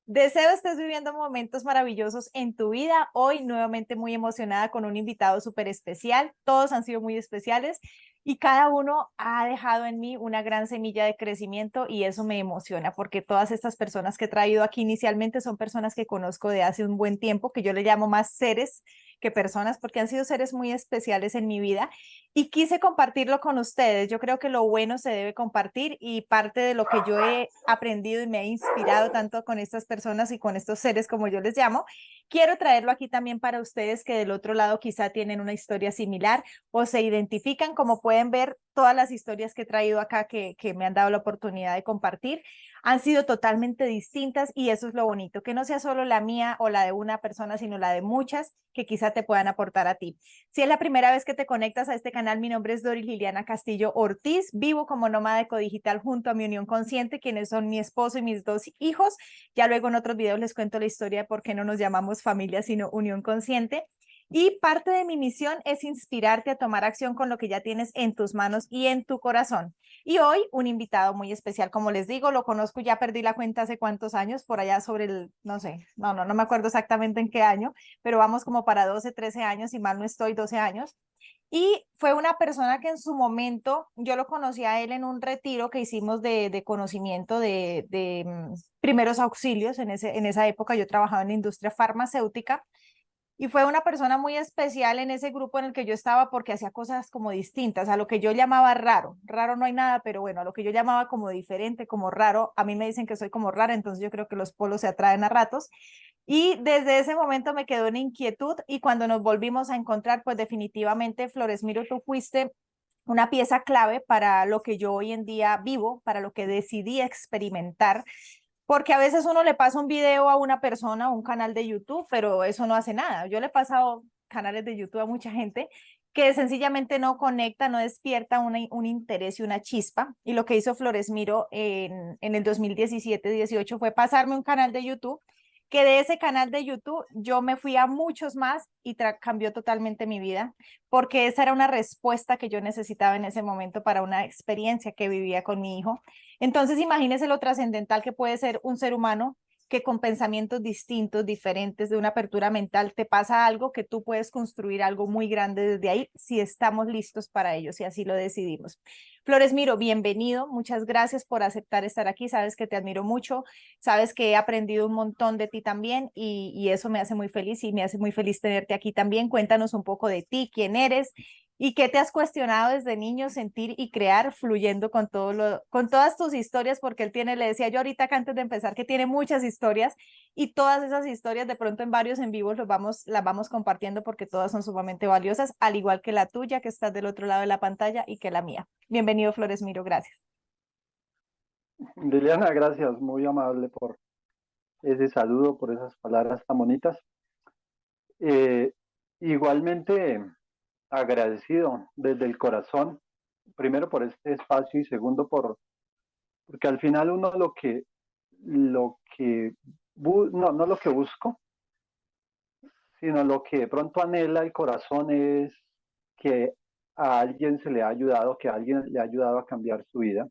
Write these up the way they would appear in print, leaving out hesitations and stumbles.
Deseo estés viviendo momentos maravillosos en tu vida. Hoy nuevamente muy emocionada con un invitado súper especial. Todos han sido muy especiales y cada uno ha dejado en mí una gran semilla de crecimiento y eso me emociona porque todas estas personas que he traído aquí inicialmente son personas que conozco de hace un buen tiempo, que yo le llamo más seres que personas porque han sido seres muy especiales en mi vida y quise compartirlo con ustedes. Yo creo que lo bueno se debe compartir y parte de lo que yo he aprendido y me he inspirado tanto con estas personas y con estos seres como yo les llamo, quiero traerlo aquí también para ustedes que del otro lado quizá tienen una historia similar o se identifican, como pueden ver, todas las historias que he traído acá que me han dado la oportunidad de compartir han sido totalmente distintas y eso es lo bonito, que no sea solo la mía o la de una persona, sino la de muchas que quizá te puedan aportar a ti. Si es la primera vez que te conectas a este canal, mi nombre es Doris Liliana Castillo Ortiz, vivo como nómada ecodigital junto a mi unión consciente, quienes son mi esposo y mis dos hijos. Ya luego en otros videos les cuento la historia de por qué no nos llamamos familia, sino unión consciente. Y parte de mi misión es inspirarte a tomar acción con lo que ya tienes en tus manos y en tu corazón. Y hoy un invitado muy especial, como les digo, lo conozco, ya perdí la cuenta hace cuántos años, por allá sobre el, no sé, no me acuerdo exactamente en qué año, pero vamos como para 12, 13 años, si mal no estoy, 12 años. Y fue una persona que en su momento, yo lo conocí a él en un retiro que hicimos de conocimiento de primeros auxilios. En esa época yo trabajaba en la industria farmacéutica y fue una persona muy especial en ese grupo en el que yo estaba porque hacía cosas como distintas a lo que yo llamaba raro. Raro no hay nada, pero bueno, a lo que yo llamaba como diferente, como raro. A mí me dicen que soy como rara, entonces yo creo que los polos se atraen a ratos. Y desde ese momento me quedó una inquietud y cuando nos volvimos a encontrar, pues definitivamente, Flores Miro, tú fuiste una pieza clave para lo que yo hoy en día vivo, para lo que decidí experimentar, porque a veces uno le pasa un video a una persona, un canal de YouTube, pero eso no hace nada. Yo le he pasado canales de YouTube a mucha gente que sencillamente no conecta, no despierta un interés y una chispa. Y lo que hizo Flores Miro en el 2017-18 fue pasarme un canal de YouTube, que de ese canal de YouTube yo me fui a muchos más y cambió totalmente mi vida, porque esa era una respuesta que yo necesitaba en ese momento para una experiencia que vivía con mi hijo. Entonces, imagínese lo trascendental que puede ser un ser humano que con pensamientos distintos, diferentes, de una apertura mental, te pasa algo que tú puedes construir algo muy grande desde ahí si estamos listos para ello, si así lo decidimos. Flores Miro, bienvenido. Muchas gracias por aceptar estar aquí. Sabes que te admiro mucho, sabes que he aprendido un montón de ti también y eso me hace muy feliz y me hace muy feliz tenerte aquí también. Cuéntanos un poco de ti, quién eres. ¿Y qué te has cuestionado desde niño sentir y crear fluyendo con con todas tus historias? Porque él tiene, le decía yo ahorita acá antes de empezar, que tiene muchas historias y todas esas historias de pronto en varios en vivos las vamos compartiendo porque todas son sumamente valiosas, al igual que la tuya que estás del otro lado de la pantalla y que la mía. Bienvenido, Flores Miro, gracias. Liliana, gracias, muy amable por ese saludo, por esas palabras tan bonitas. Eh, Igualmente agradecido desde el corazón, primero por este espacio y segundo porque al final uno no lo que busco, sino lo que de pronto anhela el corazón es que a alguien se le ha ayudado, que a alguien le ha ayudado a cambiar su vida.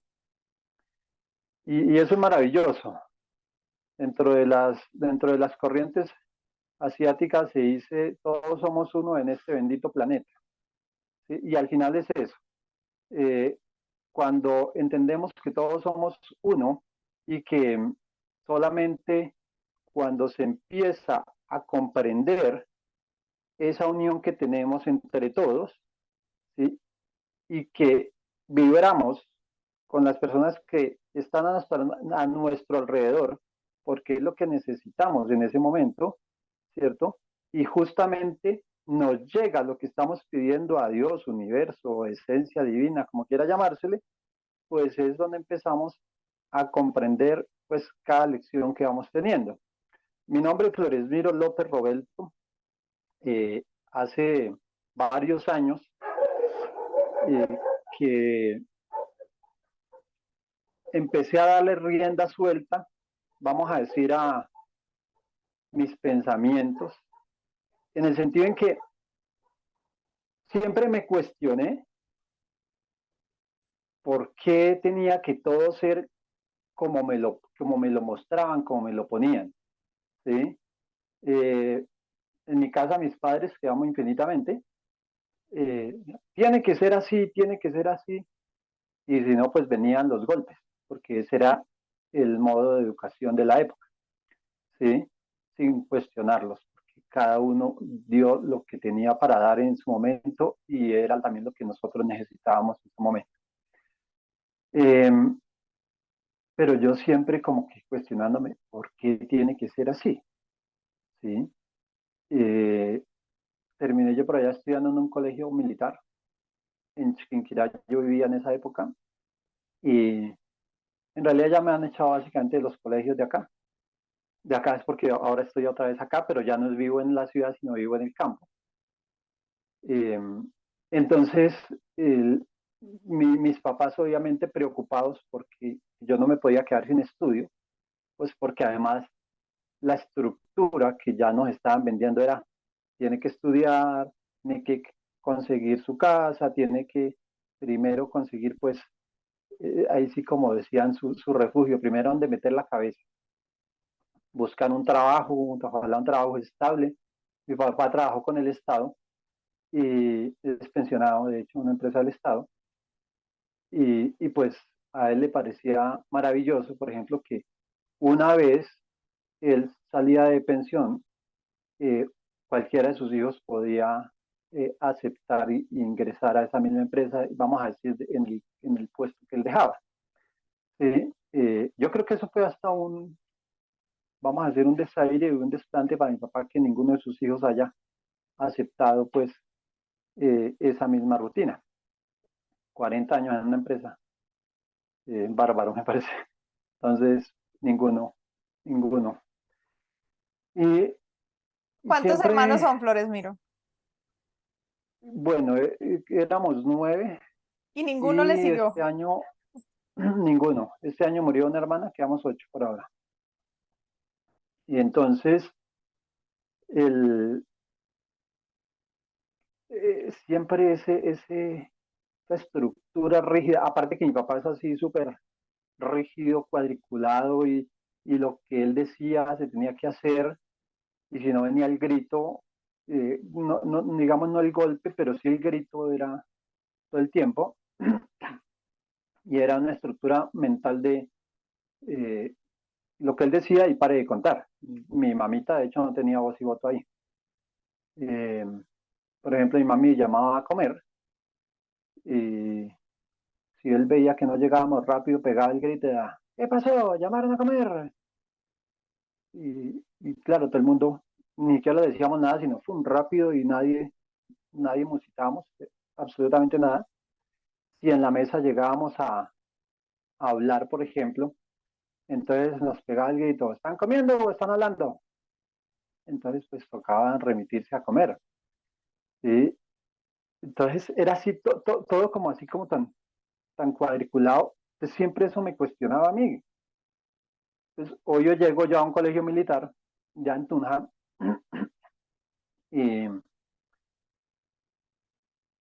Y eso es maravilloso. Dentro de las corrientes asiática se dice, todos somos uno en este bendito planeta. ¿Sí? Y al final es eso. Eh, Cuando entendemos que todos somos uno y que solamente cuando se empieza a comprender esa unión que tenemos entre todos, ¿sí? Y que vibramos con las personas que están a nuestro alrededor, porque es lo que necesitamos en ese momento, ¿cierto? Y justamente nos llega lo que estamos pidiendo a Dios, universo, esencia divina, como quiera llamársele, pues es donde empezamos a comprender pues cada lección que vamos teniendo. Mi nombre es Floresmiro López Roberto. Hace varios años que empecé a darle rienda suelta, vamos a decir, a mis pensamientos, en el sentido en que siempre me cuestioné por qué tenía que todo ser como me lo mostraban, como me lo ponían. ¿sí? Eh, en mi casa mis padres, que amo infinitamente, eh, tiene que ser así, tiene que ser así, y si no, pues venían los golpes, porque ese era el modo de educación de la época, ¿sí? Sin cuestionarlos, porque cada uno dio lo que tenía para dar en su momento y era también lo que nosotros necesitábamos en su momento. Eh, pero yo siempre como que cuestionándome, ¿por qué tiene que ser así? ¿Sí? Eh, terminé yo por allá estudiando en un colegio militar en Chiquinquirá, yo vivía en esa época, y en realidad ya me han echado básicamente de los colegios de acá. De acá es porque ahora estoy otra vez acá, pero ya no vivo en la ciudad, sino vivo en el campo. Eh, entonces, el, mis papás obviamente preocupados porque yo no me podía quedar sin estudio, pues porque además la estructura que ya nos estaban vendiendo era, tiene que estudiar, tiene que conseguir su casa, tiene que primero conseguir, pues, ahí sí como decían, su refugio, primero donde meter la cabeza, buscar un trabajo, ojalá un trabajo estable. Mi papá trabajó con el Estado y es pensionado, de hecho, una empresa del Estado, y pues a él le parecía maravilloso, por ejemplo, que una vez él salía de pensión, eh, cualquiera de sus hijos podía aceptar y ingresar a esa misma empresa, vamos a decir, en el puesto que él dejaba. ¿Sí? Yo creo que eso fue hasta vamos a decir, un desaire, un desplante para mi papá que ninguno de sus hijos haya aceptado pues esa misma rutina. 40 años en una empresa, bárbaro me parece. Entonces, ninguno, ninguno. Y, y ¿Cuántos hermanos siempre, son, Flores Miro? bueno, éramos 9 Y ninguno le y siguió. este año ninguno. Este año murió una hermana, quedamos 8 por ahora. Y entonces, el, siempre esa estructura rígida, aparte que mi papá es así súper rígido, cuadriculado y lo que él decía se tenía que hacer y si no venía el grito, no, no, digamos no el golpe, pero sí el grito era todo el tiempo y era una estructura mental de eh, lo que él decía y pare de contar. Mi mamita de hecho no tenía voz y voto ahí. Eh, por ejemplo, mi mami llamaba a comer y si él veía que no llegábamos rápido, pegaba el grito y era, ¿qué pasó? ¿Llamaron a comer? Y claro, todo el mundo, ni siquiera le decíamos nada, sino fue un rápido y nadie musitábamos absolutamente nada. Si en la mesa llegábamos a hablar, por ejemplo, entonces nos pegaba el grito, ¿están comiendo o están hablando? Entonces pues tocaba remitirse a comer. ¿Sí? Entonces era así, todo como así como tan cuadriculado. Entonces siempre eso me cuestionaba a mí. Entonces hoy yo llego ya a un colegio militar, ya en Tunja, y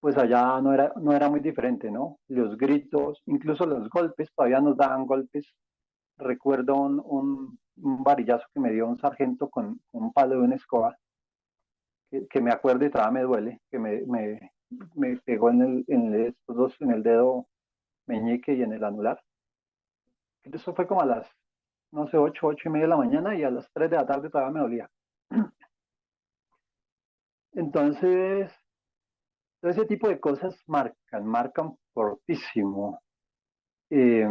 pues allá no era muy diferente, ¿no? Los gritos, incluso los golpes, todavía nos daban golpes. Recuerdo un varillazo que me dio un sargento con un palo de una escoba, que me acuerdo y todavía me duele, que me pegó estos dos, en el dedo meñique y en el anular. Eso fue como a las, no sé, 8:30 de la mañana y a las 3 de la tarde todavía me dolía. Entonces, todo ese tipo de cosas marcan fortísimo. Eh,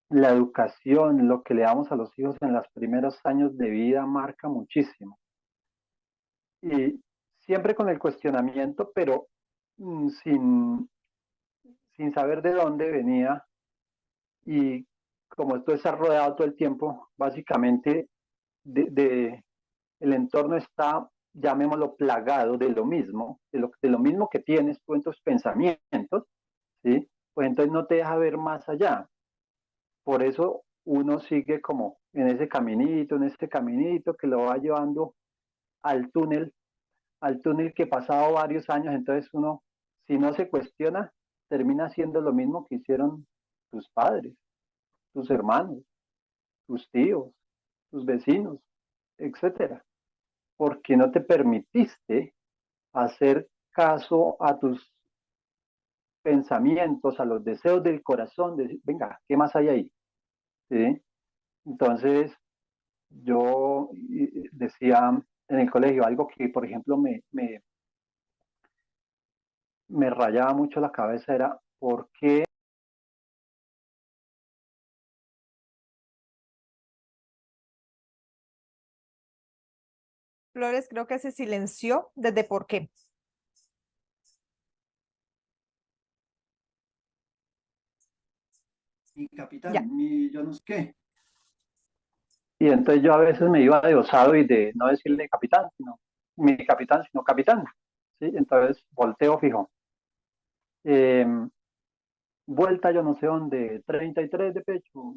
la educación, lo que le damos a los hijos en los primeros años de vida marca muchísimo. Y siempre con el cuestionamiento, pero mm, sin, sin saber de dónde venía y como tú estás rodeado todo el tiempo, básicamente el entorno está, llamémoslo, plagado de lo mismo, de lo mismo que tienes tú en tus pensamientos, ¿sí? Pues entonces no te deja ver más allá. Por eso uno sigue como en ese caminito que lo va llevando al túnel, al túnel que pasado varios años, entonces uno, si no se cuestiona, termina haciendo lo mismo que hicieron tus padres, tus hermanos, tus tíos, tus vecinos. etcétera, porque no te permitiste hacer caso a tus pensamientos, a los deseos del corazón, de decir, venga, ¿qué más hay ahí? ¿Sí? Entonces, yo decía en el colegio algo que, por ejemplo, me rayaba mucho la cabeza, era por qué. Flores, creo que se silenció desde por qué. Mi capitán, Ya. mi yo no sé qué. Y entonces yo a veces me iba de osado y de no decirle capitán, sino mi capitán, sino capitán. ¿Sí? Entonces volteo fijo. Eh, vuelta yo no sé dónde, 33 de pecho.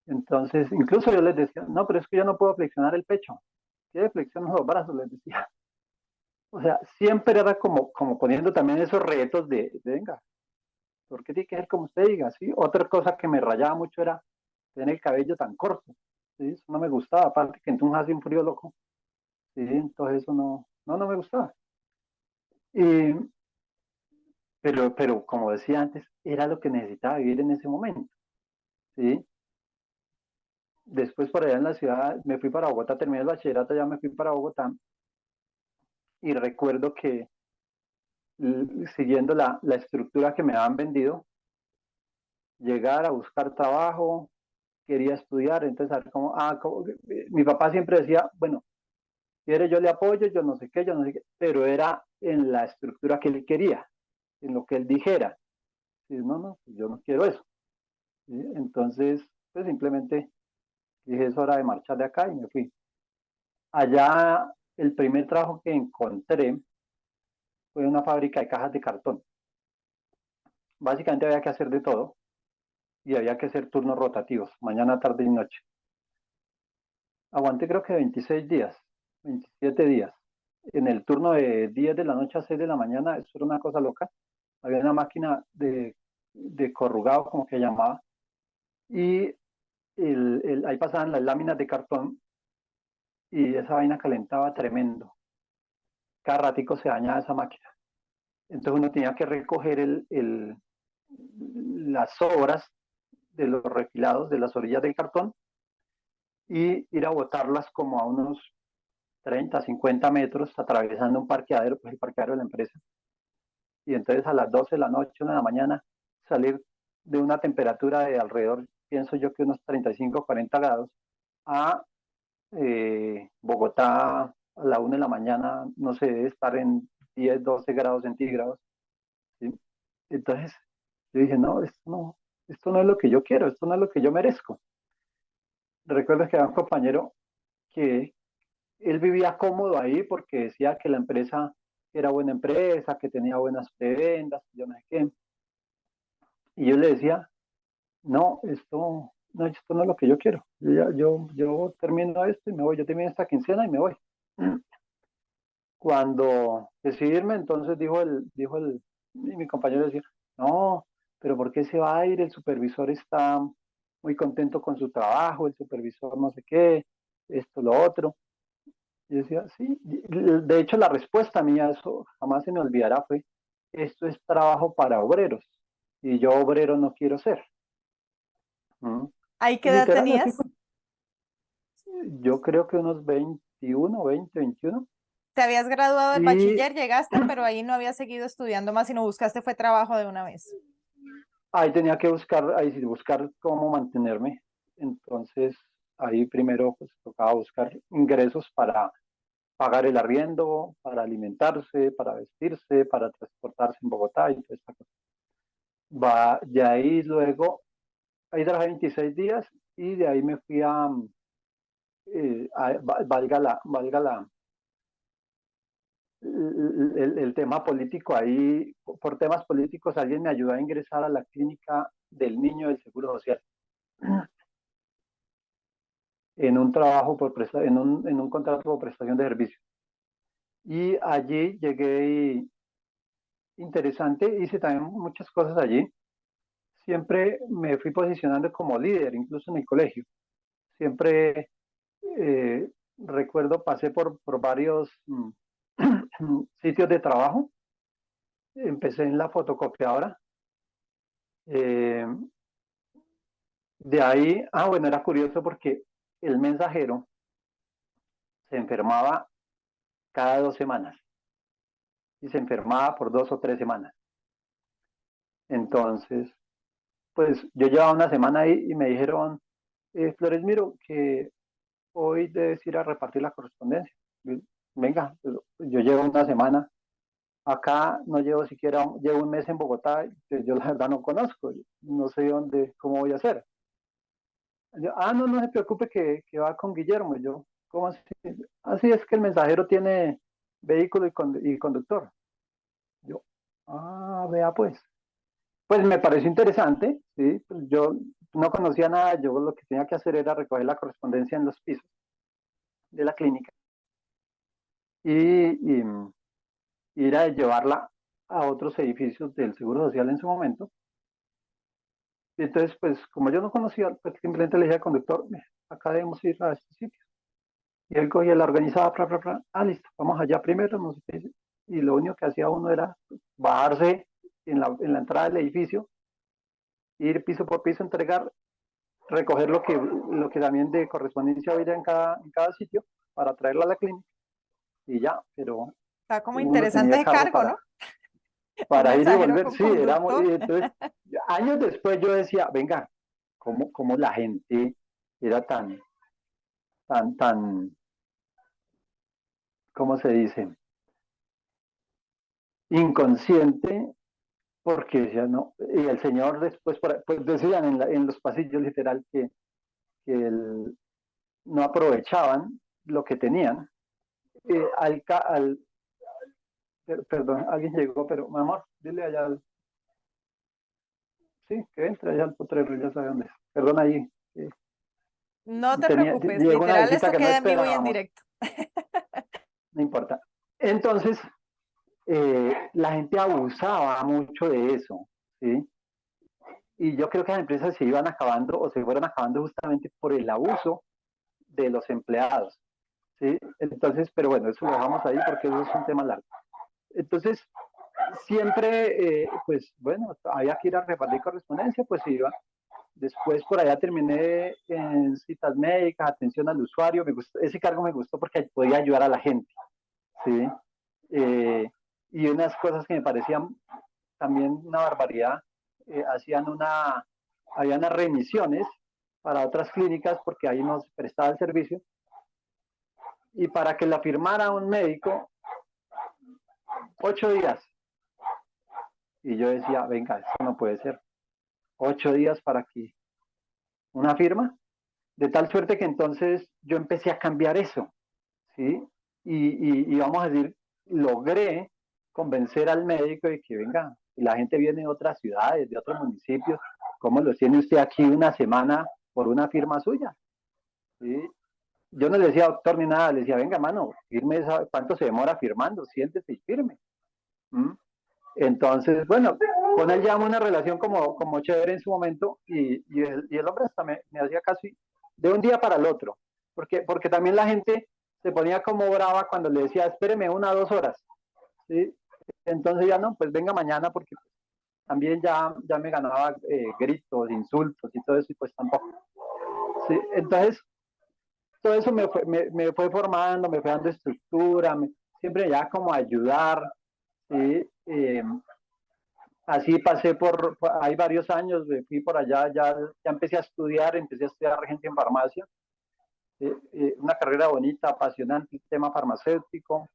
Entonces, incluso yo les decía, no, pero es que yo no puedo flexionar el pecho. ¿Qué flexiono los brazos? Les decía. O sea, siempre era como poniendo también esos retos de venga, ¿por qué tiene que ser como usted diga? ¿Sí? Otra cosa que me rayaba mucho era tener el cabello tan corto. ¿Sí? Eso no me gustaba, aparte que entonces hace un frío loco. ¿Sí? Entonces eso no me gustaba. Y, pero como decía antes, era lo que necesitaba vivir en ese momento. ¿Sí? Después por allá en la ciudad me fui para Bogotá, terminé el bachillerato, ya me fui para Bogotá y recuerdo que siguiendo la estructura que me habían vendido, llegar a buscar trabajo, quería estudiar, entonces a ver mi papá siempre decía, bueno, si quiere yo le apoyo, yo no sé qué, pero era en la estructura que él quería, en lo que él dijera. Y no, pues yo no quiero eso. ¿Sí? Entonces, pues simplemente dije, es hora de marchar de acá y me fui. Allá el primer trabajo que encontré fue una fábrica de cajas de cartón. Básicamente había que hacer de todo y había que hacer turnos rotativos, mañana, tarde y noche. Aguanté creo que 26 días, 27 días. En el turno de 10 de la noche a 6 de la mañana, eso era una cosa loca. Había una máquina de corrugado, como que llamaba, y ahí pasaban las láminas de cartón y esa vaina calentaba tremendo. Cada ratico se dañaba esa máquina. Entonces uno tenía que recoger las sobras de los refilados de las orillas del cartón y ir a botarlas como a unos 30, 50 metros, atravesando un parqueadero, pues el parqueadero de la empresa. Y entonces a las 12 de la noche, 1 de la mañana, salir de una temperatura de alrededor, pienso yo que unos 35, 40 grados, a Bogotá a la 1 de la mañana, no sé, debe estar en 10, 12 grados centígrados. ¿Sí? Entonces yo dije, esto no es lo que yo quiero, esto no es lo que yo merezco. Recuerdo que había un compañero que él vivía cómodo ahí porque decía que la empresa era buena empresa, que tenía buenas prebendas, yo no sé qué. Y yo le decía, esto no es lo que yo quiero. Yo termino esto y me voy, yo termino esta quincena y me voy. Cuando decidí irme, entonces mi compañero decía, no, pero ¿por qué se va a ir? El supervisor está muy contento con su trabajo, el supervisor no sé qué, esto, lo otro. Y decía, sí, de hecho la respuesta mía, eso jamás se me olvidará, fue, esto es trabajo para obreros y yo obrero no quiero ser. ¿Mm? ¿Ahí qué Y edad literal, así tenías? fue. Yo creo que unos 21, 20, 21. Te habías graduado del Y bachiller, llegaste, pero ahí no habías seguido estudiando más, sino buscaste fue trabajo de una vez. ahí tenía que buscar, ahí sí, buscar cómo mantenerme. Entonces, ahí primero pues tocaba buscar ingresos para pagar el arriendo, para alimentarse, para vestirse, para transportarse en Bogotá y toda esta cosa. De ahí luego, ahí trabajé 26 días y de ahí me fui valga el tema político ahí, por temas políticos, alguien me ayudó a ingresar a la clínica del niño del Seguro Social en un trabajo en un contrato por prestación de servicio. Y allí llegué interesante, hice también muchas cosas allí. Siempre me fui posicionando como líder, incluso en el colegio. Siempre recuerdo, pasé por varios sitios de trabajo. Empecé en la fotocopiadora. Eh, de ahí, bueno, era curioso porque el mensajero se enfermaba cada 2 semanas y se enfermaba por 2 o 3 semanas. Entonces, pues yo llevaba una semana ahí y me dijeron, Flores, miro que hoy debes ir a repartir la correspondencia. Venga, yo llevo una semana acá, no llevo siquiera, llevo un mes en Bogotá, pues yo la verdad no conozco, no sé dónde, cómo voy a hacer. Yo, no, no se preocupe que va con Guillermo. Yo, ¿cómo así? Así es que el mensajero tiene vehículo y conductor. Yo, vea pues. Pues me pareció interesante, ¿sí? Pues yo no conocía nada, yo lo que tenía que hacer era recoger la correspondencia en los pisos de la clínica y ir a llevarla a otros edificios del Seguro Social en su momento. Y entonces, pues como yo no conocía, pues simplemente le dije al conductor, acá debemos ir a este sitio. Y él cogía la organizaba, listo, vamos allá primero, no sé qué. Y lo único que hacía uno era bajarse en la entrada del edificio, ir piso por piso, entregar, recoger lo que también de correspondencia había en cada sitio para traerla a la clínica y ya, pero Está como uno interesante tenía ese carro cargo, ¿no? Un para ir y mensajero volver, con sí, era conductor. muy, entonces, años después yo decía, venga, ¿cómo la gente era tan, ¿cómo se dice? Inconsciente, porque decía, no, y el señor después, pues decían en los pasillos literal que no aprovechaban lo que tenían. Perdón, alguien llegó, pero mi amor, dile allá, sí, que entre allá al potrero, ya sabe dónde es. Perdón ahí, No te preocupes, llegó una literal, visita esto que no queda en vivo y en esperábamos, directo. no importa. Entonces, la gente abusaba mucho de eso, ¿sí? Y yo creo que las empresas se iban acabando o se fueron acabando justamente por el abuso de los empleados, ¿sí? Entonces, pero bueno, eso lo dejamos ahí porque eso es un tema largo. Entonces, siempre, pues bueno, había que ir a repartir correspondencia, pues iba. Después por allá terminé en citas médicas, atención al usuario. Ese cargo me gustó porque podía ayudar a la gente, ¿sí? Y unas cosas que me parecían también una barbaridad, había unas remisiones para otras clínicas porque ahí nos prestaba el servicio y para que la firmara un médico, 8 días. Y yo decía, venga, eso no puede ser. 8 días para que una firma, de tal suerte que entonces yo empecé a cambiar eso, ¿sí? Y vamos a decir, logré convencer al médico de que venga, y la gente viene de otras ciudades, de otros municipios, ¿cómo lo tiene usted aquí una semana por una firma suya? ¿Sí? Yo no le decía doctor ni nada, le decía, venga, mano, firme, ¿cuánto se demora firmando? Siéntese y firme. ¿Mm? Entonces, bueno, con él llevamos una relación como chévere en su momento y el hombre hasta me hacía casi de un día para el otro, porque también la gente se ponía como brava cuando le decía, espéreme 1 o 2 horas, ¿sí? Entonces ya no, pues venga mañana porque también ya me ganaba gritos, insultos y todo eso y pues tampoco. ¿Sí? Entonces, todo eso me fue formando, me fue dando estructura, siempre ya como ayudar, ¿sí? Así pasé hay varios años, fui por allá, ya empecé a estudiar regencia en farmacia, una carrera bonita, apasionante, tema farmacéutico,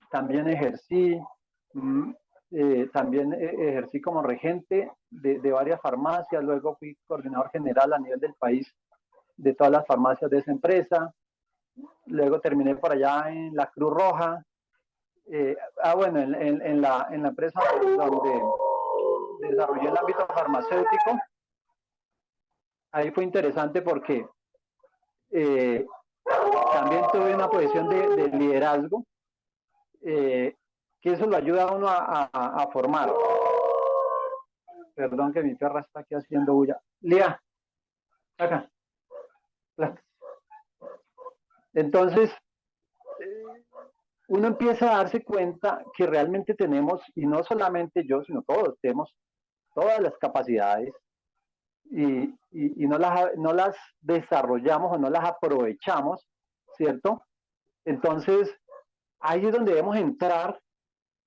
también ejercí como regente de varias farmacias, luego fui coordinador general a nivel del país de todas las farmacias de esa empresa, luego terminé por allá en la Cruz Roja, bueno, en la empresa donde desarrollé el ámbito farmacéutico. Ahí fue interesante porque eh, también tuve una posición de liderazgo, que eso lo ayuda a uno a formar. Perdón que mi perra está aquí haciendo bulla. Lía, acá. Entonces, uno empieza a darse cuenta que realmente tenemos, y no solamente yo, sino todos, tenemos todas las capacidades y no las desarrollamos o no las aprovechamos, ¿cierto? Entonces, ahí es donde debemos entrar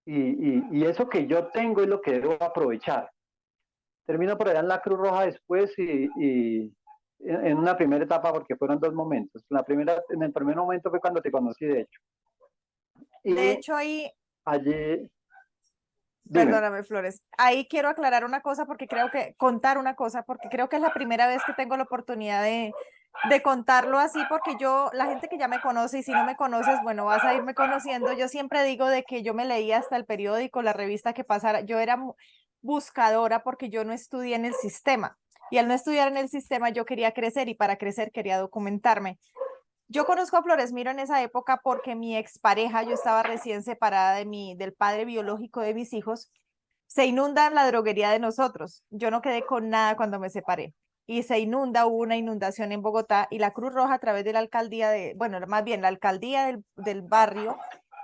y eso que yo tengo es lo que debo aprovechar. Termino por allá en la Cruz Roja después y en una primera etapa porque fueron dos momentos. En el primer momento fue cuando te conocí, de hecho. De Y hecho, ahí, allí, dime. perdóname, Flores, ahí quiero aclarar una cosa porque creo que, contar una cosa, porque creo que es la primera vez que tengo la oportunidad de contarlo así, porque yo, la gente que ya me conoce y si no me conoces, bueno, vas a irme conociendo, yo siempre digo de que yo me leía hasta el periódico, la revista que pasara, yo era buscadora porque yo no estudié en el sistema. Y al no estudiar en el sistema, yo quería crecer y para crecer quería documentarme. Yo conozco a Flores Miro en esa época porque mi expareja, yo estaba recién separada del padre biológico de mis hijos, se inunda la droguería de nosotros. Yo no quedé con nada cuando me separé. Y se inunda, hubo una inundación en Bogotá y la Cruz Roja a través de la alcaldía bueno, más bien la alcaldía del barrio,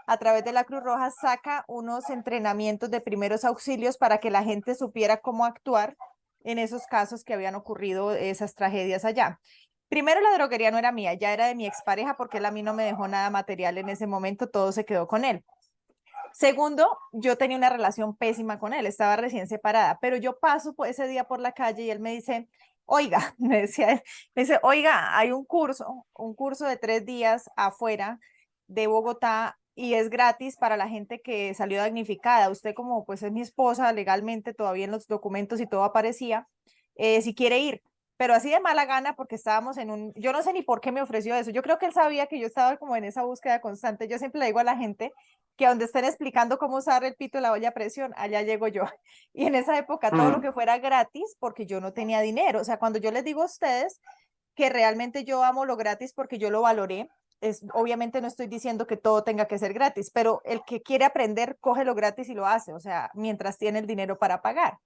a través de la Cruz Roja saca unos entrenamientos de primeros auxilios para que la gente supiera cómo actuar en esos casos que habían ocurrido esas tragedias allá. Primero, la droguería no era mía, ya era de mi expareja porque él a mí no me dejó nada material en ese momento, todo se quedó con él. Segundo, yo tenía una relación pésima con él, estaba recién separada, pero yo paso ese día por la calle y él me dice, oiga, me decía él, me dice, oiga, hay un curso de 3 días afuera de Bogotá y es gratis para la gente que salió damnificada. Usted como pues es mi esposa legalmente, todavía en los documentos y todo aparecía, si quiere ir. Pero así de mala gana porque estábamos yo no sé ni por qué me ofreció eso. Yo creo que él sabía que yo estaba como en esa búsqueda constante. Yo siempre le digo a la gente, que donde estén explicando cómo usar el pito de la olla a presión, allá llego yo. Y en esa época todo lo Mm. que fuera gratis, porque yo no tenía dinero. O sea, cuando yo les digo a ustedes que realmente yo amo lo gratis porque yo lo valoré, obviamente no estoy diciendo que todo tenga que ser gratis, pero el que quiere aprender coge lo gratis y lo hace, o sea, mientras tiene el dinero para pagar.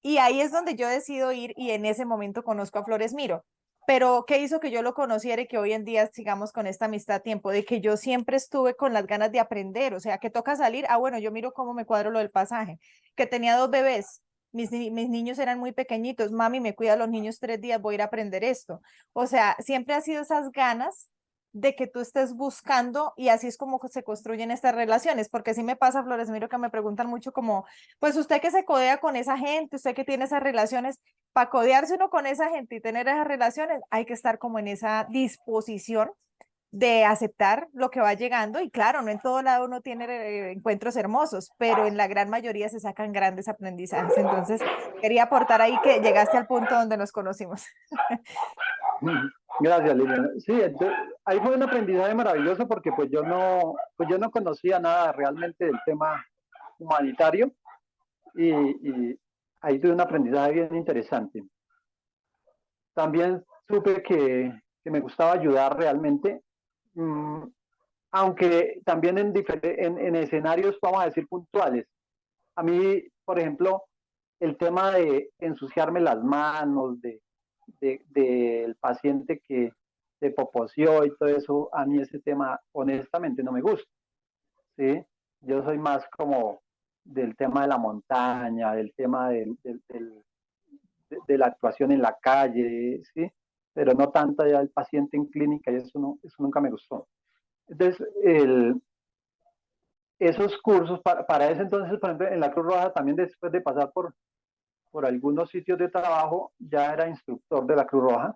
Y ahí es donde yo decido ir y en ese momento conozco a Flores Miro. Pero, ¿qué hizo que yo lo conociera y que hoy en día sigamos con esta amistad a tiempo? De que yo siempre estuve con las ganas de aprender, o sea, que toca salir, bueno, yo miro cómo me cuadro lo del pasaje, que tenía 2 bebés, mis niños eran muy pequeñitos, mami, me cuida a los niños 3 días, voy a ir a aprender esto. O sea, siempre ha sido esas ganas de que tú estés buscando y así es como se construyen estas relaciones, porque sí me pasa, Flores Miro, que me preguntan mucho como, pues usted que se codea con esa gente, usted que tiene esas relaciones, para codearse uno con esa gente y tener esas relaciones, hay que estar como en esa disposición de aceptar lo que va llegando y claro, no en todo lado uno tiene encuentros hermosos, pero en la gran mayoría se sacan grandes aprendizajes. Entonces, quería aportar ahí que llegaste al punto donde nos conocimos. Gracias, Liliana. Sí, entonces, ahí fue un aprendizaje maravilloso porque pues yo no conocía nada realmente del tema humanitario y ahí tuve un aprendizaje bien interesante. También supe que me gustaba ayudar realmente, mmm, aunque también en escenarios, vamos a decir, puntuales. A mí, por ejemplo, el tema de ensuciarme las manos, del paciente que se poposeó y todo eso, a mí ese tema honestamente no me gusta, ¿sí? Yo soy más como del tema de la montaña, del tema de la actuación en la calle, ¿sí? Pero no tanto ya el paciente en clínica y eso, no, eso nunca me gustó. Entonces, esos cursos, para ese entonces, por ejemplo, en la Cruz Roja, también después de pasar por algunos sitios de trabajo, ya era instructor de la Cruz Roja.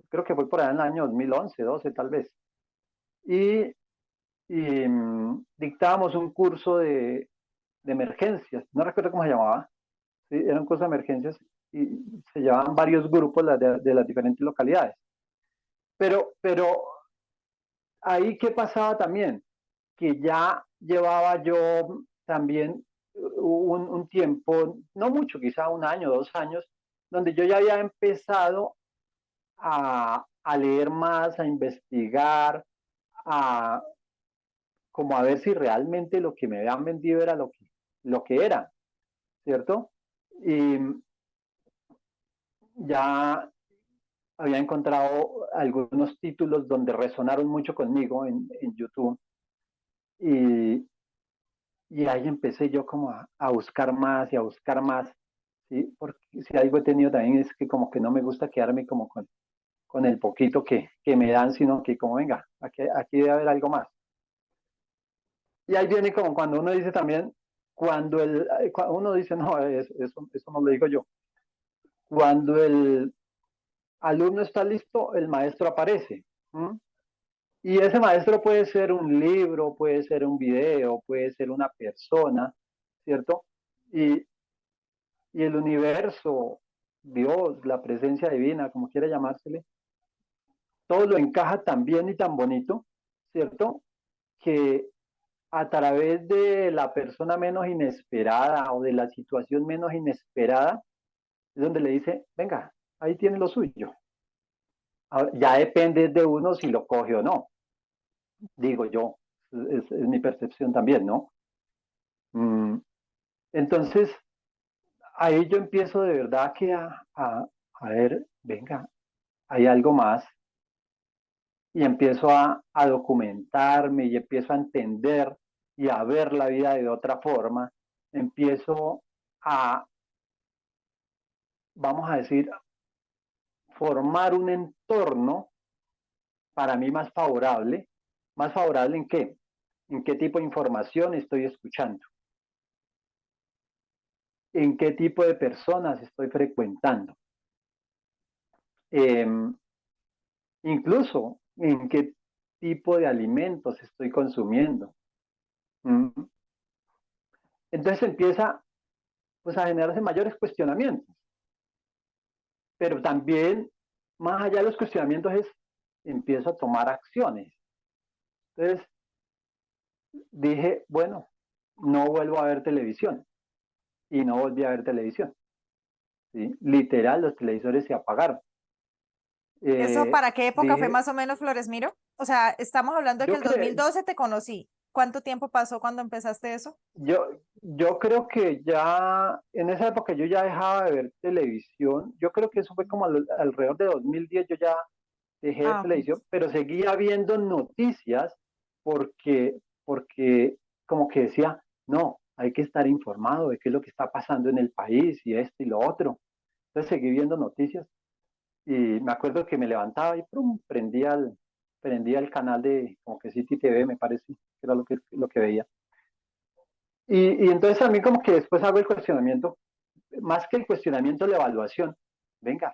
Creo que fue por allá en el año 2011, 12 tal vez. Y, dictábamos un curso de emergencias, no recuerdo cómo se llamaba, ¿sí? Era un curso de emergencias y se llevaban varios grupos de las diferentes localidades. Pero ahí, ¿qué pasaba también? Que ya llevaba yo también un tiempo, no mucho, quizá un año, 2 años, donde yo ya había empezado a leer más, a investigar, a como a ver si realmente lo que me habían vendido era lo que era, ¿cierto? Y ya había encontrado algunos títulos donde resonaron mucho conmigo en YouTube y, y ahí empecé yo como a buscar más y a buscar más, ¿sí? Porque si algo he tenido también es que como que no me gusta quedarme como con el poquito que me dan, sino que como venga, aquí debe haber algo más. Y ahí viene como cuando uno dice también, cuando uno dice, no, eso no lo digo yo, cuando el alumno está listo, el maestro aparece. ¿Mm? Y ese maestro puede ser un libro, puede ser un video, puede ser una persona, ¿cierto? Y, y el universo, Dios, la presencia divina, como quiera llamársele, todo lo encaja tan bien y tan bonito, ¿cierto? Que a través de la persona menos inesperada o de la situación menos inesperada, es donde le dice, venga, ahí tiene lo suyo. Ahora, ya depende de uno si lo coge o no, digo yo, es mi percepción también, ¿no? Mm, entonces, ahí yo empiezo de verdad que a ver, venga, hay algo más, y empiezo a documentarme y empiezo a entender y a ver la vida de otra forma, empiezo a, vamos a decir, formar un entorno para mí más favorable en qué tipo de información estoy escuchando, en qué tipo de personas estoy frecuentando, eh, incluso en qué tipo de alimentos estoy consumiendo. ¿Mm? Entonces empieza pues, a generarse mayores cuestionamientos, pero también, más allá de los cuestionamientos, empiezo a tomar acciones. Entonces dije, bueno, no vuelvo a ver televisión y no volví a ver televisión. ¿Sí? Literal, los televisores se apagaron. ¿Eso para qué época fue Dije, más o menos, Floresmiro? O sea, estamos hablando de que yo, el cre 2012 te conocí. ¿Cuánto tiempo pasó cuando empezaste eso? yo creo que ya en esa época yo ya dejaba de ver televisión. Yo creo que eso fue como alrededor de 2010, yo ya dejé de ver Ah, ok. televisión, pero seguía viendo noticias porque, porque como que decía, no, hay que estar informado de qué es lo que está pasando en el país y esto y lo otro. Entonces seguí viendo noticias y me acuerdo que me levantaba y prum, prendía el canal de como que City TV, me parece, que era lo que veía. Y entonces a mí como que después hago el cuestionamiento, más que el cuestionamiento, la evaluación. Venga,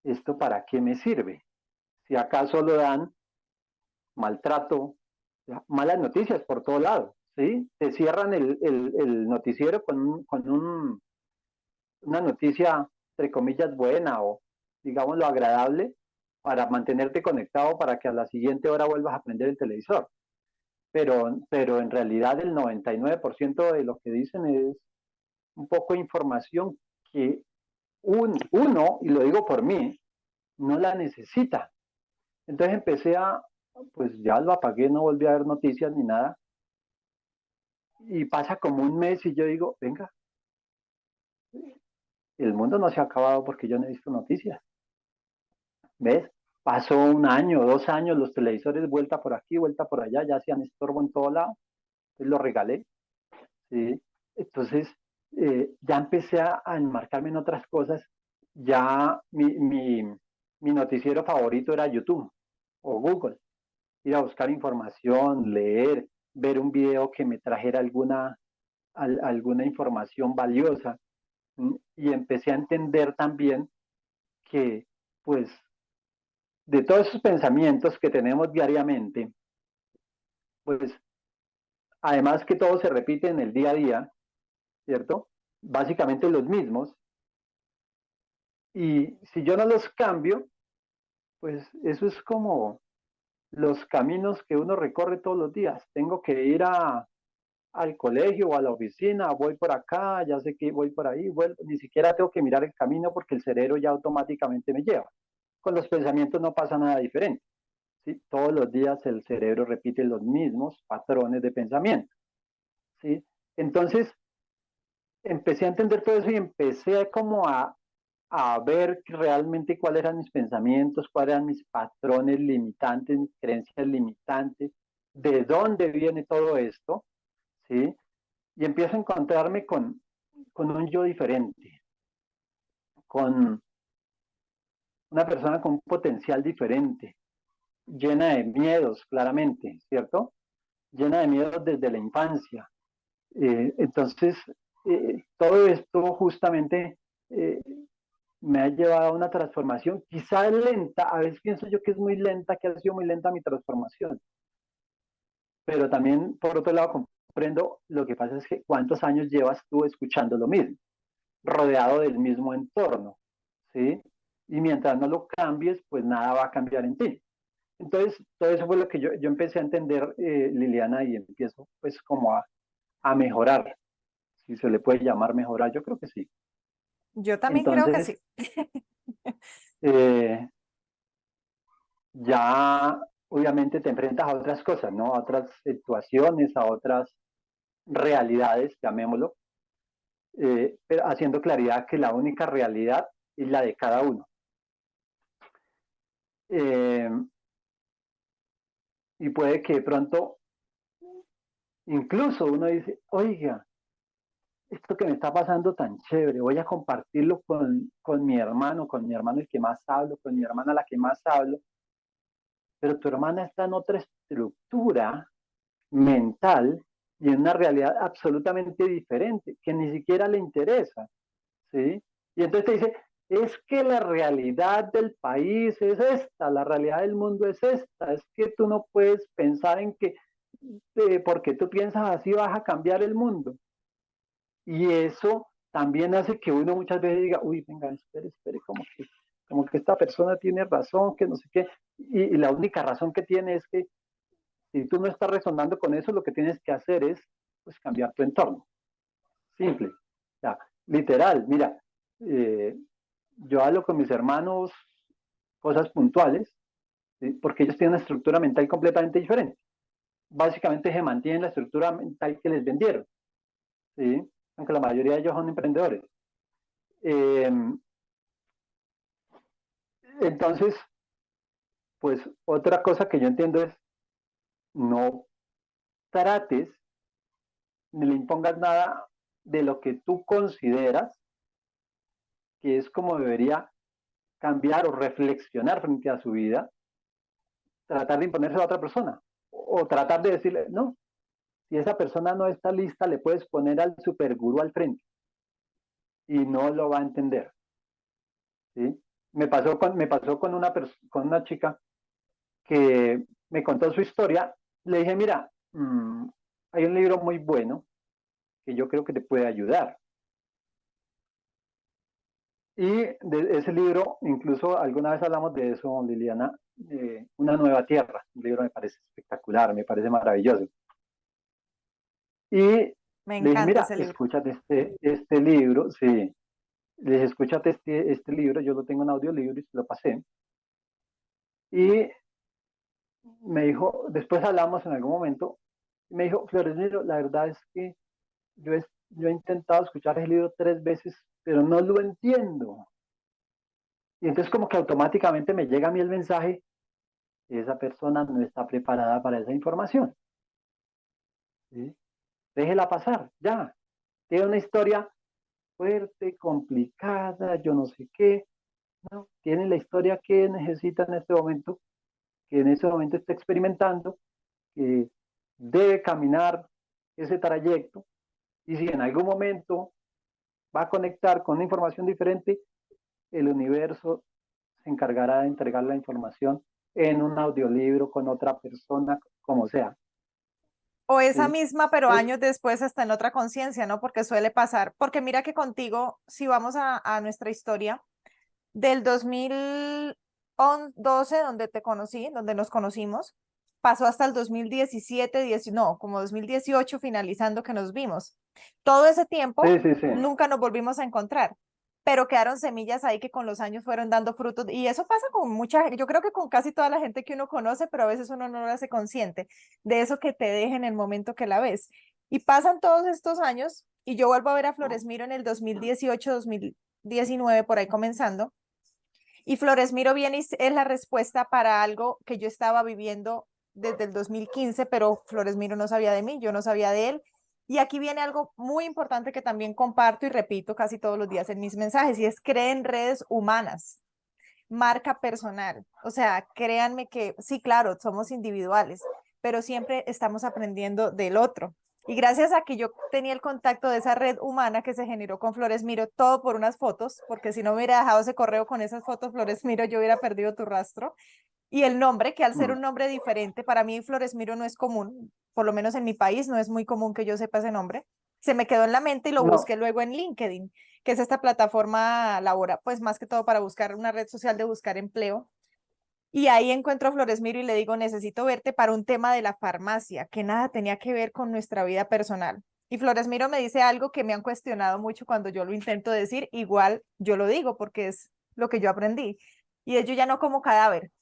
¿esto para qué me sirve? Si acaso lo dan maltrato, malas noticias por todo lado, ¿sí? Te cierran el noticiero una noticia, entre comillas, buena o, digamos, lo agradable para mantenerte conectado para que a la siguiente hora vuelvas a prender el televisor. Pero en realidad el 99% de lo que dicen es un poco de información que uno, y lo digo por mí, no la necesita. Entonces pues ya lo apagué, no volví a ver noticias ni nada, y pasa como un mes y yo digo, venga, el mundo no se ha acabado porque yo no he visto noticias, ¿ves? Pasó un año, 2 años, los televisores vuelta por aquí, vuelta por allá, ya hacían estorbo en todo lado, entonces lo regalé, ¿sí? Entonces ya empecé a enmarcarme en otras cosas, ya mi noticiero favorito era YouTube o Google, ir a buscar información, leer, ver un video que me trajera alguna información valiosa. Y empecé a entender también que, pues, de todos esos pensamientos que tenemos diariamente, pues, además que todo se repite en el día a día, ¿cierto? Básicamente los mismos. Y si yo no los cambio, pues eso es como los caminos que uno recorre todos los días. Tengo que ir al colegio o a la oficina, voy por acá, ya sé que voy por ahí, vuelvo, ni siquiera tengo que mirar el camino porque el cerebro ya automáticamente me lleva. Con los pensamientos no pasa nada diferente. ¿Sí? Todos los días el cerebro repite los mismos patrones de pensamiento. ¿Sí? Entonces, empecé a entender todo eso y empecé como a ver realmente cuáles eran mis pensamientos, cuáles eran mis patrones limitantes, mis creencias limitantes, de dónde viene todo esto, ¿sí? Y empiezo a encontrarme con un yo diferente, con una persona con un potencial diferente, llena de miedos, claramente, ¿cierto? Llena de miedos desde la infancia. Entonces, todo esto justamente me ha llevado a una transformación, quizás lenta, a veces pienso yo que es muy lenta, que ha sido muy lenta mi transformación, pero también por otro lado comprendo lo que pasa es que cuántos años llevas tú escuchando lo mismo, rodeado del mismo entorno, ¿sí? Y mientras no lo cambies, pues nada va a cambiar en ti. Entonces, todo eso fue lo que yo empecé a entender, Liliana, y empiezo pues como a mejorar, si se le puede llamar mejorar, yo creo que sí. Yo también creo que Entonces, sí. eh, ya obviamente te enfrentas a otras cosas, ¿no? A otras situaciones, a otras realidades, llamémoslo, pero haciendo claridad que la única realidad es la de cada uno. Eh, y puede que de pronto, incluso uno dice, oiga, esto que me está pasando tan chévere, voy a compartirlo con mi hermano el que más hablo, con mi hermana la que más hablo, pero tu hermana está en otra estructura mental y en una realidad absolutamente diferente que ni siquiera le interesa, ¿sí? Y entonces te dice, es que la realidad del país es esta, la realidad del mundo es esta, es que tú no puedes pensar en que porque tú piensas así vas a cambiar el mundo. Y eso también hace que uno muchas veces diga, uy, venga, espere, espere, como que esta persona tiene razón, que no sé qué, y la única razón que tiene es que si tú no estás resonando con eso, lo que tienes que hacer es pues, cambiar tu entorno. Simple. O sea, literal, mira, eh, yo hablo con mis hermanos cosas puntuales, ¿sí? Porque ellos tienen una estructura mental completamente diferente. Básicamente se mantienen la estructura mental que les vendieron, ¿sí? Aunque la mayoría de ellos son emprendedores. Eh, entonces, pues otra cosa que yo entiendo es no trates ni le impongas nada de lo que tú consideras que es como debería cambiar o reflexionar frente a su vida, tratar de imponerse a otra persona o tratar de decirle, no, si esa persona no está lista, le puedes poner al supergurú al frente y no lo va a entender. ¿Sí? Me pasó con una chica que me contó su historia. Le dije, mira, hay un libro muy bueno que yo creo que te puede ayudar. Y de ese libro, incluso alguna vez hablamos de eso, Liliana, Una nueva tierra. Un libro me parece espectacular, me parece maravilloso. Y le Me dije, encanta mira, ese libro. escúchate este libro, sí. Le dije, escúchate este libro, yo lo tengo en audiolibro y se lo pasé. Y me dijo, después hablamos en algún momento, y me dijo, Florencio, la verdad es que yo he intentado escuchar el libro 3 veces, pero no lo entiendo. Y entonces como que automáticamente me llega a mí el mensaje, esa persona no está preparada para esa información. ¿Sí? Déjela pasar, ya. Tiene una historia fuerte, complicada, yo no sé qué. No, tiene la historia que necesita en este momento, que en ese momento está experimentando, que debe caminar ese trayecto. Y si en algún momento va a conectar con una información diferente, el universo se encargará de entregar la información en un audiolibro con otra persona, como sea. O esa ¿Sí? misma, pero Entonces, años después está en otra conciencia, ¿no? Porque suele pasar. Porque mira que contigo, si vamos a nuestra historia, del 2012, donde te conocí, donde nos conocimos, pasó hasta el 2017, no, como 2018 finalizando que nos vimos. Todo ese tiempo sí, sí, sí. nunca nos volvimos a encontrar, pero quedaron semillas ahí que con los años fueron dando frutos y eso pasa con mucha, yo creo que con casi toda la gente que uno conoce, pero a veces uno no lo hace consciente de eso que te deja en el momento que la ves. Y pasan todos estos años y yo vuelvo a ver a Flores Miro en el 2018, 2019, por ahí comenzando. Y Flores Miro viene y es la respuesta para algo que yo estaba viviendo desde el 2015, pero Flores Miro no sabía de mí, yo no sabía de él. Y aquí viene algo muy importante que también comparto y repito casi todos los días en mis mensajes, y es creen redes humanas, marca personal. O sea, créanme que sí, claro, somos individuales, pero siempre estamos aprendiendo del otro. Y gracias a que yo tenía el contacto de esa red humana que se generó con Flores Miro, todo por unas fotos, porque si no me hubiera dejado ese correo con esas fotos, Flores Miro, yo hubiera perdido tu rastro. Y el nombre, que al ser Mm. un nombre diferente, para mí Flores Miro no es común, por lo menos en mi país no es muy común que yo sepa ese nombre. Se me quedó en la mente y lo No, busqué luego en LinkedIn, que es esta plataforma laboral, pues más que todo para buscar una red social de buscar empleo. Y ahí encuentro a Flores Miro y le digo, necesito verte para un tema de la farmacia, que nada tenía que ver con nuestra vida personal. Y Flores Miro me dice algo que me han cuestionado mucho cuando yo lo intento decir, igual yo lo digo porque es lo que yo aprendí. Y es yo ya no como cadáver.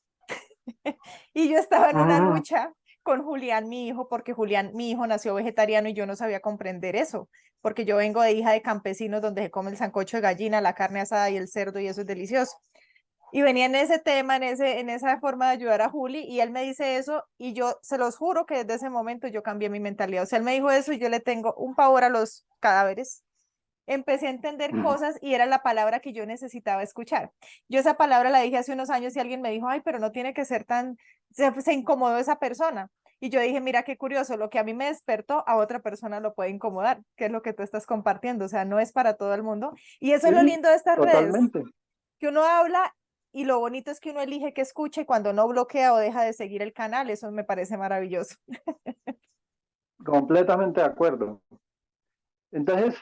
Y yo estaba en una mm, lucha con Julián, mi hijo, porque Julián, mi hijo, nació vegetariano y yo no sabía comprender eso, porque yo vengo de hija de campesinos donde se come el sancocho de gallina, la carne asada y el cerdo y eso es delicioso. Y venía en ese tema, en esa forma de ayudar a Juli, y él me dice eso, y yo se los juro que desde ese momento yo cambié mi mentalidad. O sea, él me dijo eso y yo le tengo un pavor a los cadáveres. Empecé a entender mm, cosas y era la palabra que yo necesitaba escuchar. Yo esa palabra la dije hace unos años y alguien me dijo, ay, pero no tiene que ser tan, se incomodó esa persona. Y yo dije, mira qué curioso, lo que a mí me despertó, a otra persona lo puede incomodar, que es lo que tú estás compartiendo, o sea, no es para todo el mundo. Y eso es lo sí, lindo de estas redes, totalmente, que uno habla y lo bonito es que uno elige que escucha y cuando no bloquea o deja de seguir el canal, eso me parece maravilloso. completamente de acuerdo. Entonces,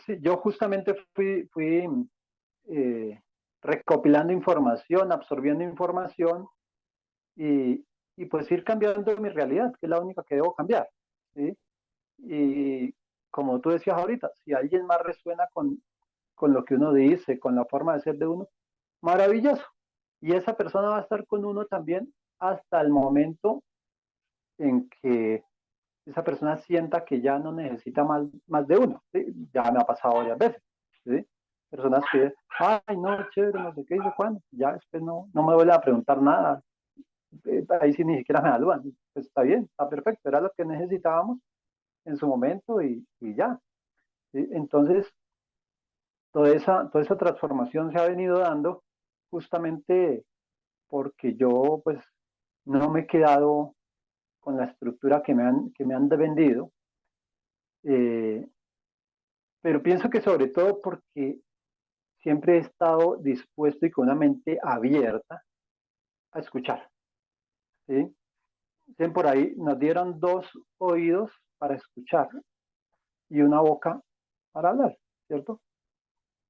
sí, yo justamente fui eh, recopilando información, absorbiendo información y, y pues ir cambiando mi realidad, que es la única que debo cambiar, ¿sí? Y como tú decías ahorita, si alguien más resuena con lo que uno dice, con la forma de ser de uno, maravilloso. Y esa persona va a estar con uno también hasta el momento en que esa persona sienta que ya no necesita más de uno. ¿Sí? Ya me ha pasado varias veces. ¿Sí? Personas que, ay, no, chévere, no sé qué, dice cuándo. Ya después no me vuelve a preguntar nada. Ahí sí ni siquiera me saludan. Pues está bien, está perfecto, era lo que necesitábamos en su momento y ya. ¿Sí? Entonces, toda esa transformación se ha venido dando justamente porque yo pues no me he quedado con la estructura que me han vendido, eh, pero pienso que sobre todo porque siempre he estado dispuesto y con una mente abierta a escuchar. ¿Sí? Dicen por ahí, nos dieron dos oídos para escuchar y una boca para hablar, ¿cierto?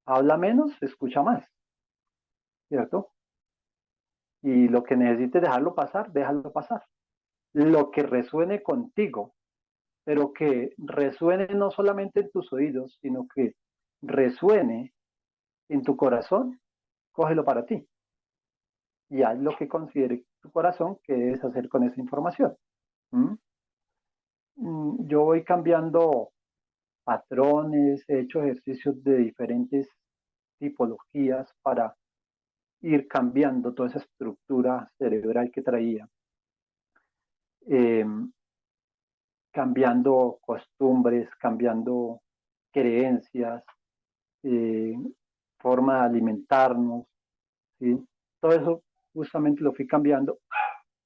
Habla menos, escucha más, ¿cierto? Y lo que necesites dejarlo pasar, déjalo pasar. Lo que resuene contigo, pero que resuene no solamente en tus oídos, sino que resuene en tu corazón, cógelo para ti y haz lo que considere tu corazón que debes hacer con esa información. ¿Mm? Yo voy cambiando patrones, he hecho ejercicios de diferentes tipologías para ir cambiando toda esa estructura cerebral que traía, eh, cambiando costumbres, cambiando creencias, eh, forma de alimentarnos, ¿sí? Todo eso justamente lo fui cambiando,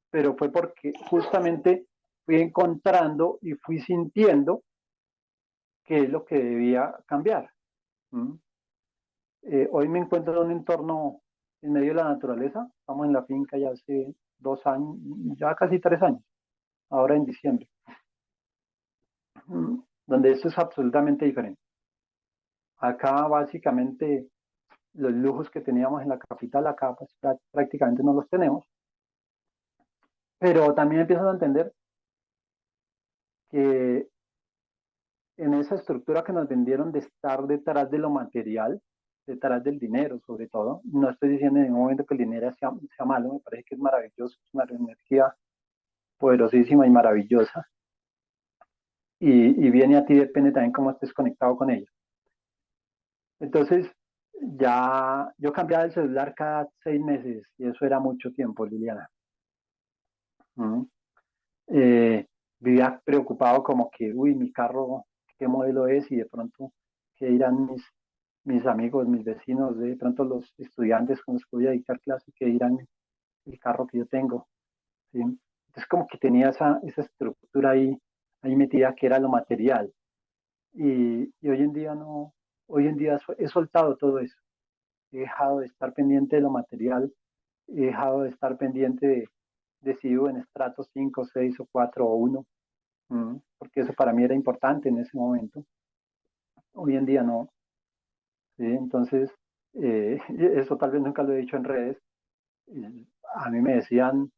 pero fue porque justamente fui encontrando y fui sintiendo qué es lo que debía cambiar. ¿Mm? Hoy me encuentro en un entorno en medio de la naturaleza, estamos en la finca ya hace 2 años, ya casi 3 años, ahora en diciembre, donde esto es absolutamente diferente. Acá básicamente los lujos que teníamos en la capital, acá pues, prácticamente no los tenemos, pero también empiezan a entender que en esa estructura que nos vendieron de estar detrás de lo material, detrás del dinero sobre todo, no estoy diciendo en ningún momento que el dinero sea malo, me parece que es maravilloso, es una energía poderosísima y maravillosa, y viene a ti, depende también cómo estés conectado con ella. Entonces, ya yo cambiaba el celular cada 6 meses y eso era mucho tiempo, Liliana. ¿Mm? Eh, Vivía preocupado como que, uy, mi carro, ¿qué modelo es? Y de pronto, ¿qué dirán mis amigos, mis vecinos, de pronto los estudiantes con los que voy a dictar clase, ¿qué dirán el carro que yo tengo? ¿Sí? Entonces como que tenía esa estructura ahí metida que era lo material. Y hoy en día no, hoy en día he soltado todo eso. He dejado de estar pendiente de lo material, he dejado de estar pendiente de si vivo en estrato 5, 6 o 4 o 1, porque eso para mí era importante en ese momento. Hoy en día no. ¿Sí? Entonces, eso tal vez nunca lo he dicho en redes. A mí me decían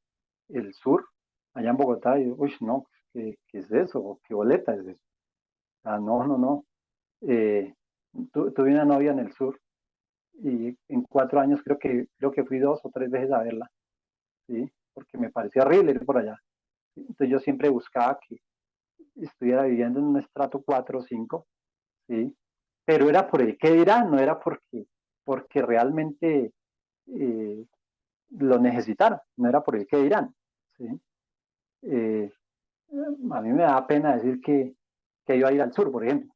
el sur, allá en Bogotá, y yo, uy, no, ¿qué es eso? ¿Qué boleta es eso? Ah, no, no, no. Eh, Tuve una novia en el sur y en 4 años creo que fui 2 o 3 veces a verla, ¿sí? Porque me parecía horrible ir por allá. Entonces yo siempre buscaba que estuviera viviendo en un estrato 4 o 5, ¿sí? Pero era por el qué dirán, no era porque realmente eh, lo necesitara, no era por el qué dirán, ¿sí? Eh, a mí me da pena decir que iba a ir al sur, por ejemplo,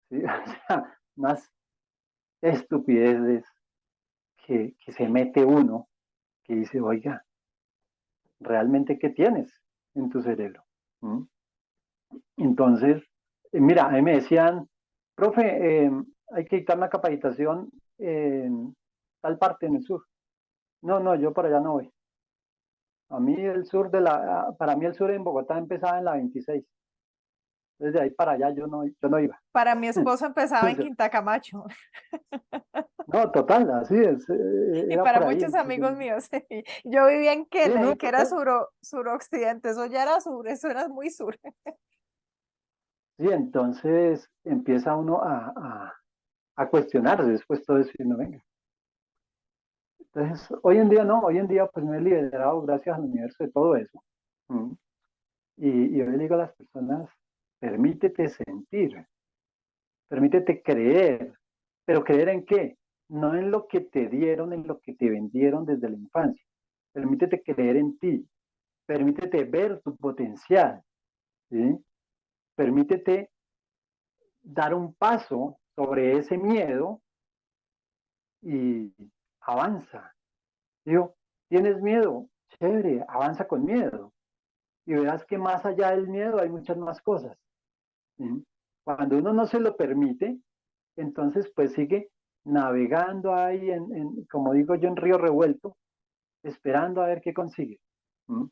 ¿sí? O sea, más estupideces que se mete uno, que dice, oiga, ¿realmente qué tienes en tu cerebro? ¿Mm? Entonces, mira, a mí me decían, profe, hay que dictar una capacitación en tal parte en el sur. No, no, yo para allá no voy. A mí para mí el sur en Bogotá empezaba en la 26. Desde ahí para allá yo no iba. Para mi esposo empezaba O en sea, Quinta Camacho no, total, así es, y era para por ahí. muchos Entonces, amigos míos. Yo vivía en sí, Kennedy, no, que era total. suroccidente, eso ya era sur, eso era muy sur. Sí, entonces empieza uno a cuestionarse después todo eso y no venga. Entonces, hoy en día no, hoy en día pues me he liberado gracias al universo de todo eso. ¿Mm? Y yo le digo a las personas, permítete sentir, permítete creer, pero creer en qué? No en lo que te dieron, en lo que te vendieron desde la infancia. Permítete creer en ti, permítete ver tu potencial, ¿sí? Permítete dar un paso sobre ese miedo y avanza. Digo, ¿tienes miedo? Chévere, avanza con miedo. Y verás que más allá del miedo hay muchas más cosas. ¿Sí? Cuando uno no se lo permite, entonces pues sigue navegando ahí como digo yo, en río revuelto, esperando a ver qué consigue. ¿Mm?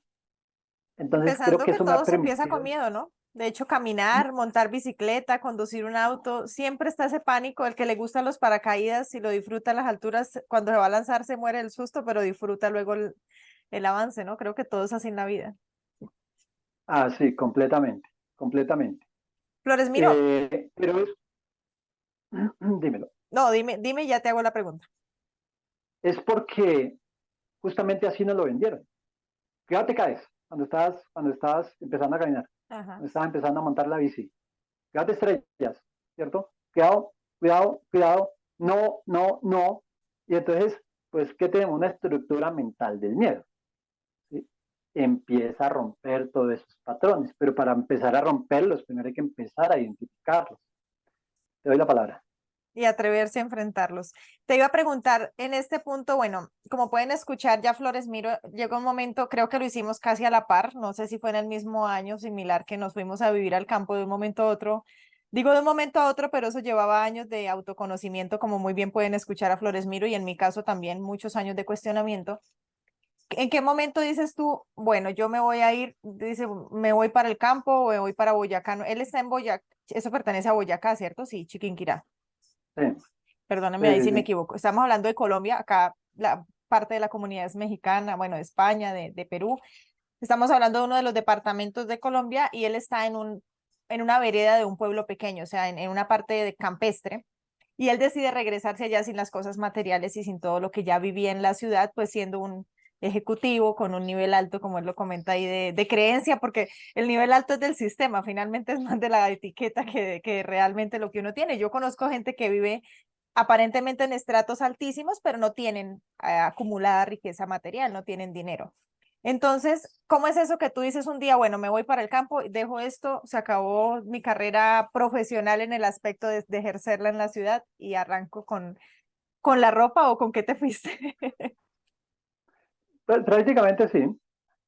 Entonces creo Empezando que que eso me ha todo se empieza con permitido. miedo, ¿no? De hecho, caminar, montar bicicleta, conducir un auto, siempre está ese pánico. El que le gustan los paracaídas y lo disfruta a las alturas, cuando se va a lanzar se muere el susto, pero disfruta luego el avance, ¿no? Creo que todo es así en la vida. Ah, sí, completamente, completamente. Flores, miro, Pero dímelo, no, dime y ya te hago la pregunta. es porque justamente así nos lo vendieron. Cuidado te caes cuando estabas empezando a caminar, Ajá. cuando estabas empezando a montar la bici. Cuidado te estrellas, ¿cierto? Cuidado, cuidado, cuidado, no, no, no. Y entonces, pues, ¿qué tenemos? Una estructura mental del miedo. ¿Sí? Empieza a romper todos esos patrones, pero para empezar a romperlos, primero hay que empezar a identificarlos. Te doy la palabra. Y atreverse a enfrentarlos. Te iba a preguntar en este punto, bueno, como pueden escuchar, ya Flores Miro, llegó un momento, creo que lo hicimos casi a la par, no sé si fue en el mismo año similar que nos fuimos a vivir al campo de un momento a otro. Digo de un momento a otro, pero eso llevaba años de autoconocimiento, como muy bien pueden escuchar a Flores Miro, y en mi caso también muchos años de cuestionamiento. ¿En qué momento dices tú, bueno, yo me voy a ir, dice, me voy para el campo o me voy para Boyacá? No, él está en Boyacá, eso pertenece a Boyacá, ¿cierto? Sí, Chiquinquirá. Sí, Perdóname sí, ahí sí, si me sí. equivoco. Estamos hablando de Colombia, acá la parte de la comunidad es mexicana, bueno, de España, de Perú. Estamos hablando de uno de los departamentos de Colombia y él está en una vereda de un pueblo pequeño, o sea, en una parte de campestre. Y él decide regresarse allá sin las cosas materiales y sin todo lo que ya vivía en la ciudad, pues siendo un ejecutivo con un nivel alto, como él lo comenta ahí, de creencia, porque el nivel alto es del sistema, finalmente es más de la etiqueta que realmente lo que uno tiene. Yo conozco gente que vive aparentemente en estratos altísimos, pero no tienen acumulada riqueza material, no tienen dinero. Entonces, ¿cómo es eso que tú dices un día, bueno, me voy para el campo, dejo esto, se acabó mi carrera profesional en el aspecto de ejercerla en la ciudad y arranco con la ropa o con qué te fuiste? Prácticamente sí.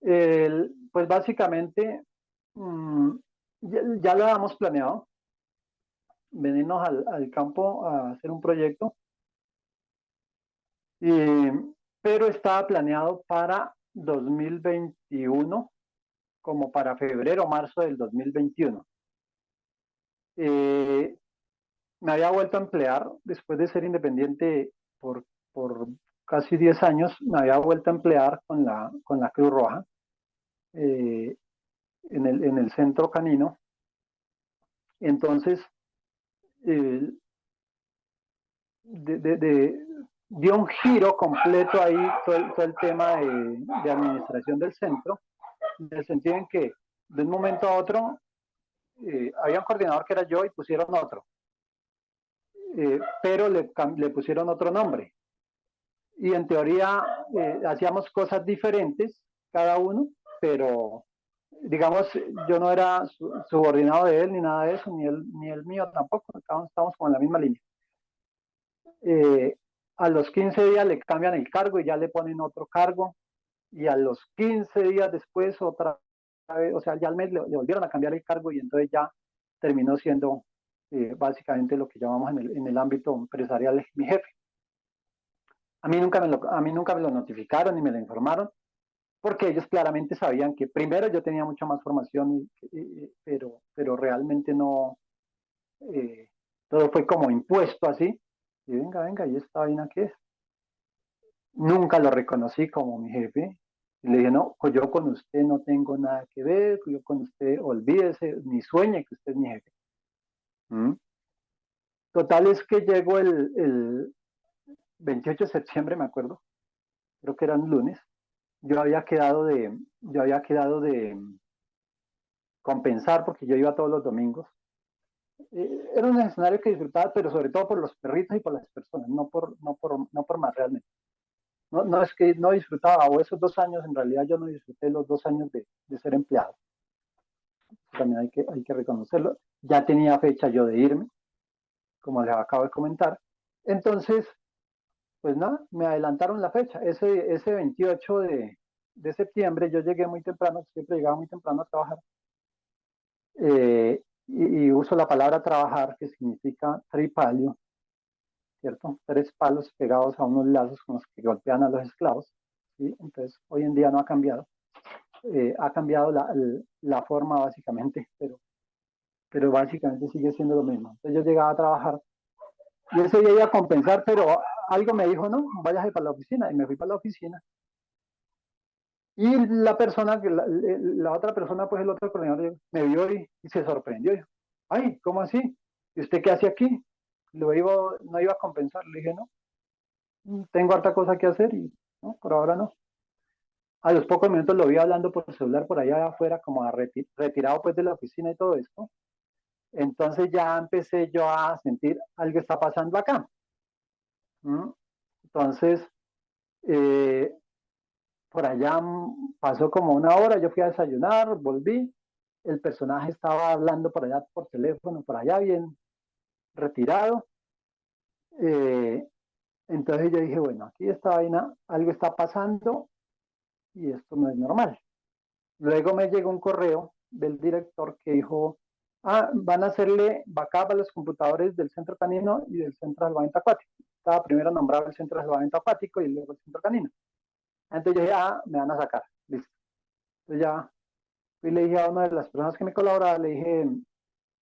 Pues básicamente mm, ya lo habíamos planeado, venirnos al campo a hacer un proyecto, pero estaba planeado para 2021, como para febrero o marzo del 2021. Eh, Me había vuelto a emplear después de ser independiente por casi 10 años, me había vuelto a emplear con la Cruz Roja eh, en el centro canino. Entonces, eh, de, de, de, dio un giro completo ahí todo el tema de administración del centro, en el sentido en que de un momento a otro había un coordinador que era yo y pusieron otro, pero le pusieron otro nombre. Y en teoría hacíamos cosas diferentes cada uno, pero digamos, yo no era subordinado de él ni nada de eso, ni él mío tampoco, estamos como en la misma línea. A los 15 días le cambian el cargo y ya le ponen otro cargo, y a los 15 días después otra vez, o sea, ya al mes le volvieron a cambiar el cargo y entonces ya terminó siendo básicamente lo que llamamos en el ámbito empresarial mi jefe. A mí nunca me lo notificaron ni me lo informaron, porque ellos claramente sabían que primero yo tenía mucha más formación, pero realmente no, eh, todo fue como impuesto así, y venga, venga, ¿y esta vaina qué es? Nunca lo reconocí como mi jefe, y le dije, no, pues yo con usted no tengo nada que ver, yo con usted olvídese, ni sueñe que usted es mi jefe. ¿Mm? Total es que llegó el 28 de septiembre, me acuerdo, creo que era un lunes, yo había quedado de compensar porque yo iba todos los domingos. Era un escenario que disfrutaba, pero sobre todo por los perritos y por las personas, no por más realmente. No, no es que no disfrutaba, o esos 2 años, en realidad yo no disfruté los 2 años de ser empleado. También hay que reconocerlo. Ya tenía fecha yo de irme, como les acabo de comentar. Entonces, pues nada, me adelantaron la fecha. Ese 28 de septiembre yo llegué muy temprano, siempre llegaba muy temprano a trabajar. Y uso la palabra trabajar, que significa tripalio, ¿cierto? 3 palos pegados a unos lazos con los que golpean a los esclavos, ¿sí? Entonces, hoy en día no ha cambiado. Ha cambiado la forma básicamente, pero básicamente sigue siendo lo mismo. Entonces yo llegaba a trabajar y ese día iba a compensar, pero algo me dijo, no, váyase para la oficina, y me fui para la oficina. Y la persona, la otra persona, pues el otro coordinador me vio y se sorprendió. Dijo, ay, ¿cómo así? ¿Y usted qué hace aquí? No iba a compensar. Le dije, no, tengo harta cosa que hacer y no, por ahora no. A los pocos minutos lo vi hablando por celular por allá afuera, como retirado pues de la oficina y todo esto. Entonces ya empecé yo a sentir algo está pasando acá. ¿Mm? Entonces, eh, por allá pasó como una hora, yo fui a desayunar, volví, el personaje estaba hablando por allá por teléfono, por allá bien retirado. Eh, entonces yo dije, bueno, aquí esta vaina, algo está pasando y esto no es normal. Luego me llegó un correo del director que dijo, van a hacerle backup a los computadores del centro canino y del centro de salvamento acuático. Estaba primero nombrado el centro de salvamento acuático y luego el centro canino. Entonces yo dije, me van a sacar, listo. Entonces ya fui y le dije a una de las personas que me colaboraba, le dije,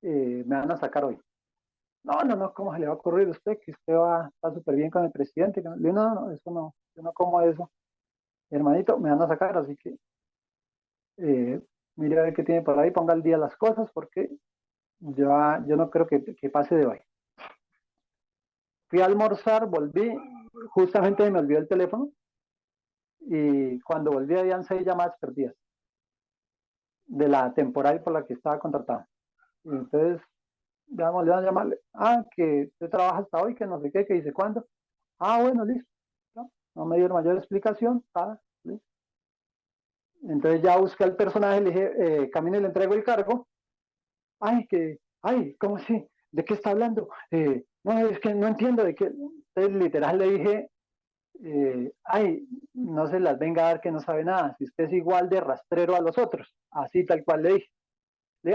me van a sacar hoy. No, no, no, ¿cómo se le va a ocurrir a usted que usted está súper bien con el presidente? Le dije, no, no, eso no, yo no como eso. Hermanito, me van a sacar, así que mire a ver qué tiene por ahí, ponga al día las cosas, porque yo no creo que pase de hoy. Fui a almorzar, volví, justamente me olvidó el teléfono, y cuando volví habían 6 llamadas perdidas de la temporal por la que estaba contratado. Y entonces Veamos, le van a llamarle, que usted trabaja hasta hoy, que no sé qué, que dice cuándo. Bueno, listo. No me dieron mayor explicación. Listo. Entonces ya busqué al personaje, le dije, camine, le entrego el cargo. ¿Cómo así? ¿De qué está hablando? No, es que no entiendo de qué. Entonces literal le dije, no se las venga a dar que no sabe nada. Si usted es igual de rastrero a los otros, así tal cual le dije.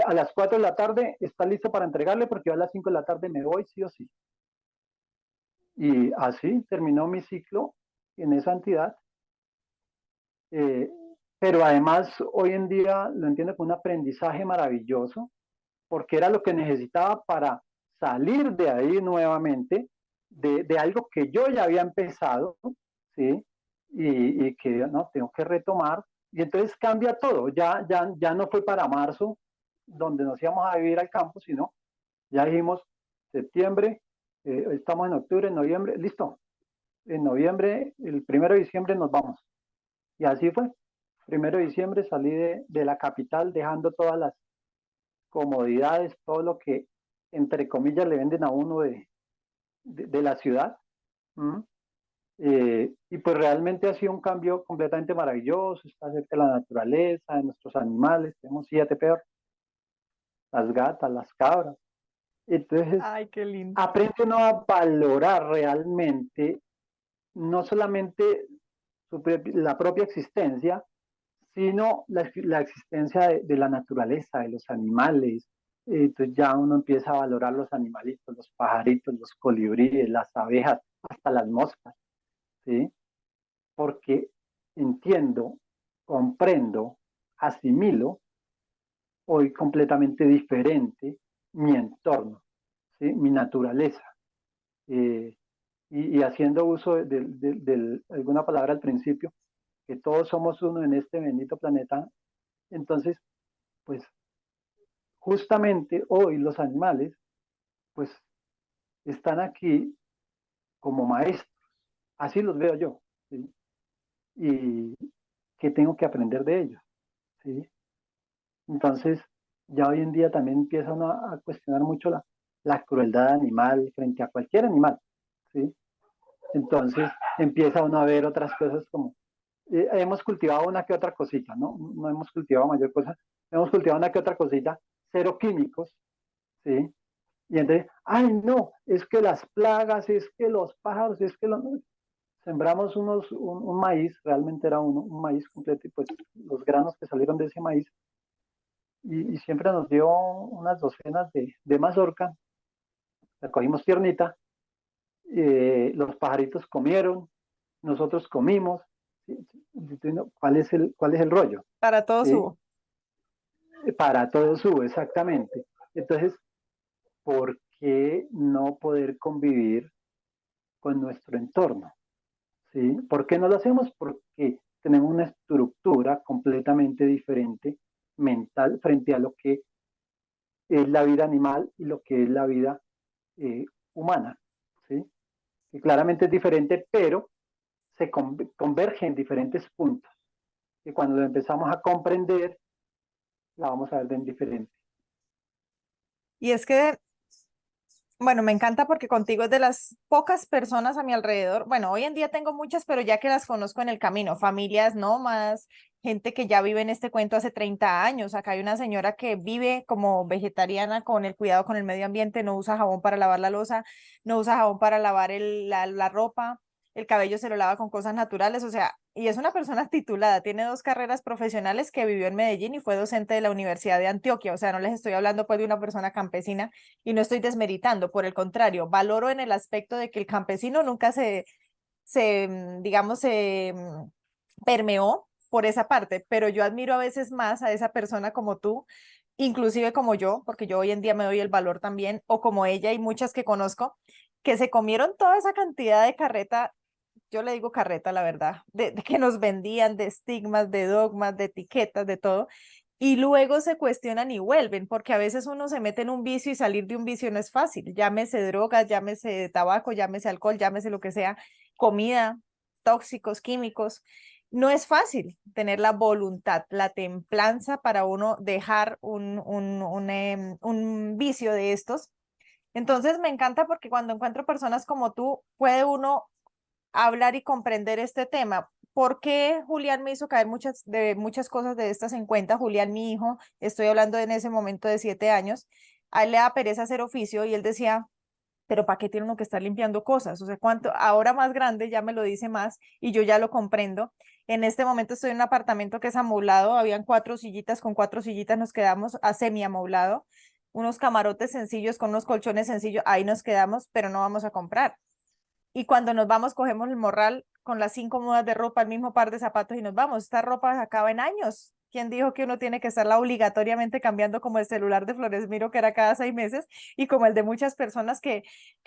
A las 4 de la tarde está listo para entregarle porque yo a las 5 de la tarde me voy sí o sí. Y así terminó mi ciclo en esa entidad. Eh, pero además hoy en día lo entiendo como un aprendizaje maravilloso porque era lo que necesitaba para salir de ahí nuevamente, de algo que yo ya había empezado, ¿sí? Y que no, tengo que retomar. Y entonces cambia todo. Ya no fue para marzo, donde nos íbamos a vivir al campo, sino ya dijimos septiembre, estamos en octubre, noviembre, listo. En noviembre, el 1 de diciembre nos vamos. Y así fue. 1 de diciembre salí de la capital dejando todas las comodidades, todo lo que entre comillas le venden a uno de la ciudad. ¿Mm? Y pues realmente ha sido un cambio completamente maravilloso, está cerca de la naturaleza, de nuestros animales, tenemos 7 perros, las gatas, las cabras. Entonces, Ay, qué lindo. aprende uno a valorar realmente no solamente la propia existencia, sino la existencia de la naturaleza, de los animales. Entonces ya uno empieza a valorar los animalitos, los pajaritos, los colibríes, las abejas, hasta las moscas, ¿sí? Porque entiendo, comprendo, asimilo hoy completamente diferente mi entorno, ¿sí? Mi naturaleza. Eh, y haciendo uso de alguna palabra al principio, que todos somos uno en este bendito planeta, entonces, pues justamente hoy los animales, pues están aquí como maestros, así los veo yo, ¿sí? Y que tengo que aprender de ellos, ¿sí? Entonces, ya hoy en día también empieza uno a cuestionar mucho la crueldad animal frente a cualquier animal, ¿sí? Entonces, empieza uno a ver otras cosas como, hemos cultivado una que otra cosita, ¿no? No hemos cultivado mayor cosa, hemos cultivado una que otra cosita, cero químicos, ¿sí? Y entonces, no, es que las plagas, es que los pájaros, es que sembramos un maíz, realmente era un maíz completo, y pues los granos que salieron de ese maíz, y siempre nos dio unas docenas de mazorca, la cogimos tiernita, los pajaritos comieron, nosotros comimos, ¿sí? ¿Cuál es el rollo? Para todos ¿Sí? hubo. Para todo sube, exactamente. Entonces, ¿por qué no poder convivir con nuestro entorno? ¿Sí? ¿Por qué no lo hacemos? Porque tenemos una estructura completamente diferente mental frente a lo que es la vida animal y lo que es la vida eh, humana. ¿Sí? Que claramente es diferente, pero se converge en diferentes puntos. Y cuando lo empezamos a comprender, la vamos a ver bien diferente. Y es que bueno, me encanta porque contigo es de las pocas personas a mi alrededor. Bueno, hoy en día tengo muchas, pero ya que las conozco en el camino, familias nómadas, gente que ya vive en este cuento hace 30 años. Acá hay una señora que vive como vegetariana con el cuidado con el medio ambiente, no usa jabón para lavar la loza, no usa jabón para lavar la ropa, el cabello se lo lava con cosas naturales, o sea, y es una persona titulada, tiene 2 carreras profesionales, que vivió en Medellín y fue docente de la Universidad de Antioquia, o sea, no les estoy hablando pues de una persona campesina y no estoy desmeritando, por el contrario, valoro en el aspecto de que el campesino nunca digamos, permeó por esa parte, pero yo admiro a veces más a esa persona como tú, inclusive como yo, porque yo hoy en día me doy el valor también, o como ella y muchas que conozco, que se comieron toda esa cantidad de carreta, yo le digo carreta, la verdad, de que nos vendían, de estigmas, de dogmas, de etiquetas, de todo, y luego se cuestionan y vuelven, porque a veces uno se mete en un vicio y salir de un vicio no es fácil, llámese drogas, llámese tabaco, llámese alcohol, llámese lo que sea, comida, tóxicos, químicos. No es fácil tener la voluntad, la templanza para uno dejar un vicio de estos Entonces me encanta porque cuando encuentro personas como tú, puede uno hablar y comprender este tema. ¿Por qué Julián me hizo caer muchas cosas de estas en cuenta? Julián, mi hijo, estoy hablando en ese momento de 7 años, a él le da pereza hacer oficio y él decía, pero ¿para qué tiene uno que estar limpiando cosas? O sea, cuánto, ahora más grande ya me lo dice más y yo ya lo comprendo. En este momento estoy en un apartamento que es amoblado, habían 4 sillitas, con 4 sillitas nos quedamos a semi amoblado, unos camarotes sencillos con unos colchones sencillos, ahí nos quedamos, pero no vamos a comprar. Y cuando nos vamos, cogemos el morral con las 5 mudas de ropa, el mismo par de zapatos y nos vamos. Esta ropa acaba en años. ¿Quién dijo que uno tiene que estarla obligatoriamente cambiando como el celular de Flores Miro, que era cada 6 meses, y como el de muchas personas que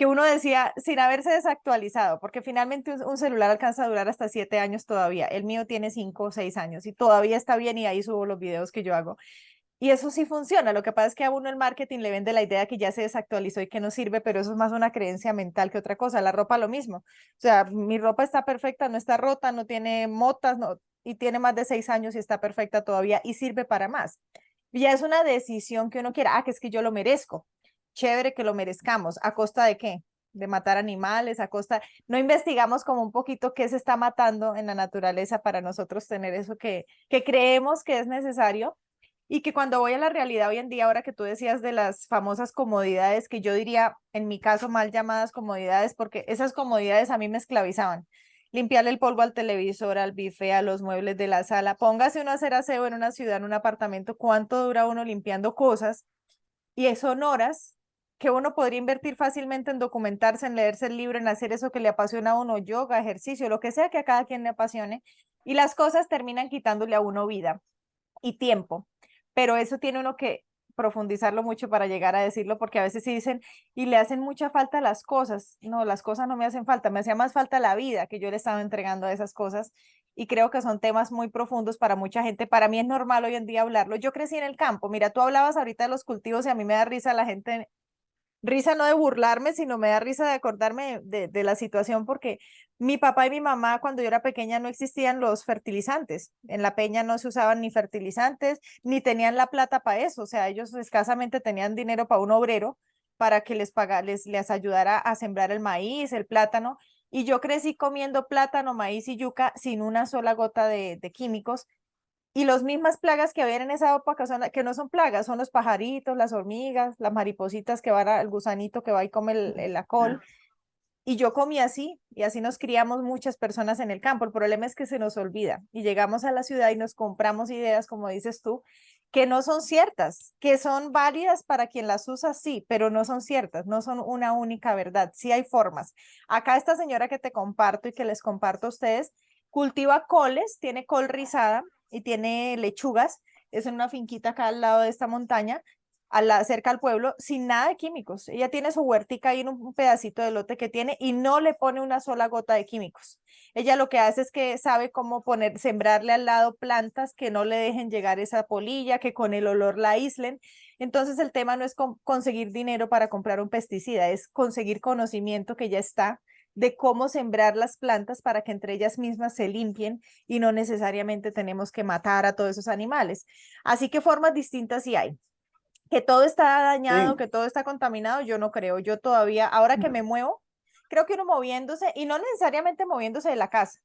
uno decía sin haberse desactualizado? Porque finalmente un celular alcanza a durar hasta 7 años todavía. El mío tiene 5 o 6 años y todavía está bien y ahí subo los videos que yo hago. Y eso sí funciona. Lo que pasa es que a uno el marketing le vende la idea que ya se desactualizó y que no sirve, pero eso es más una creencia mental que otra cosa. La ropa lo mismo. O sea, mi ropa está perfecta, no está rota, no tiene motas, no, y tiene más de 6 años y está perfecta todavía y sirve para más. Y ya es una decisión que uno quiera, que es que yo lo merezco. Chévere que lo merezcamos. ¿A costa de qué? De matar animales, a costa. No investigamos como un poquito qué se está matando en la naturaleza para nosotros tener eso que creemos que es necesario y que cuando voy a la realidad hoy en día, ahora que tú decías de las famosas comodidades, que yo diría, en mi caso, mal llamadas comodidades, porque esas comodidades a mí me esclavizaban. Limpiarle el polvo al televisor, al bife, a los muebles de la sala. Póngase uno a hacer aseo en una ciudad, en un apartamento, ¿cuánto dura uno limpiando cosas? Y son horas que uno podría invertir fácilmente en documentarse, en leerse el libro, en hacer eso que le apasiona a uno, yoga, ejercicio, lo que sea que a cada quien le apasione. Y las cosas terminan quitándole a uno vida y tiempo, pero eso tiene uno que profundizarlo mucho para llegar a decirlo, porque a veces sí dicen, y le hacen mucha falta las cosas. No, las cosas no me hacen falta, me hacía más falta la vida que yo le estaba entregando a esas cosas. Y creo que son temas muy profundos para mucha gente. Para mí es normal hoy en día hablarlo. Yo crecí en el campo. Mira, tú hablabas ahorita de los cultivos y a mí me da risa la gente, risa no de burlarme, sino me da risa de acordarme de la situación porque mi papá y mi mamá cuando yo era pequeña no existían los fertilizantes. En la peña no se usaban ni fertilizantes, ni tenían la plata para eso. O sea, ellos escasamente tenían dinero para un obrero para que les ayudara a sembrar el maíz, el plátano. Y yo crecí comiendo plátano, maíz y yuca sin una sola gota de químicos y las mismas plagas que habían en esa época, que no son plagas, son los pajaritos, las hormigas, las maripositas que van al gusanito que va y come la col. Y yo comí así, y así nos criamos muchas personas en el campo. El problema es que se nos olvida y llegamos a la ciudad y nos compramos ideas, como dices tú, que no son ciertas, que son válidas para quien las usa, sí, pero no son ciertas, no son una única verdad. Sí hay formas. Acá esta señora que te comparto y que les comparto a ustedes, cultiva coles, tiene col rizada y tiene lechugas. Es en una finquita acá al lado de esta montaña cerca al pueblo, sin nada de químicos. Ella tiene su huertica ahí en un pedacito de lote que tiene y no le pone una sola gota de químicos. Ella lo que hace es que sabe cómo sembrarle al lado plantas que no le dejen llegar esa polilla, que con el olor la aíslen. Entonces el tema no es conseguir dinero para comprar un pesticida, es conseguir conocimiento que ya está de cómo sembrar las plantas para que entre ellas mismas se limpien y no necesariamente tenemos que matar a todos esos animales. Así que formas distintas sí hay. Que todo está dañado, Sí, que todo está contaminado, yo no creo. Yo todavía, ahora que me muevo, creo que uno moviéndose, y no necesariamente moviéndose de la casa,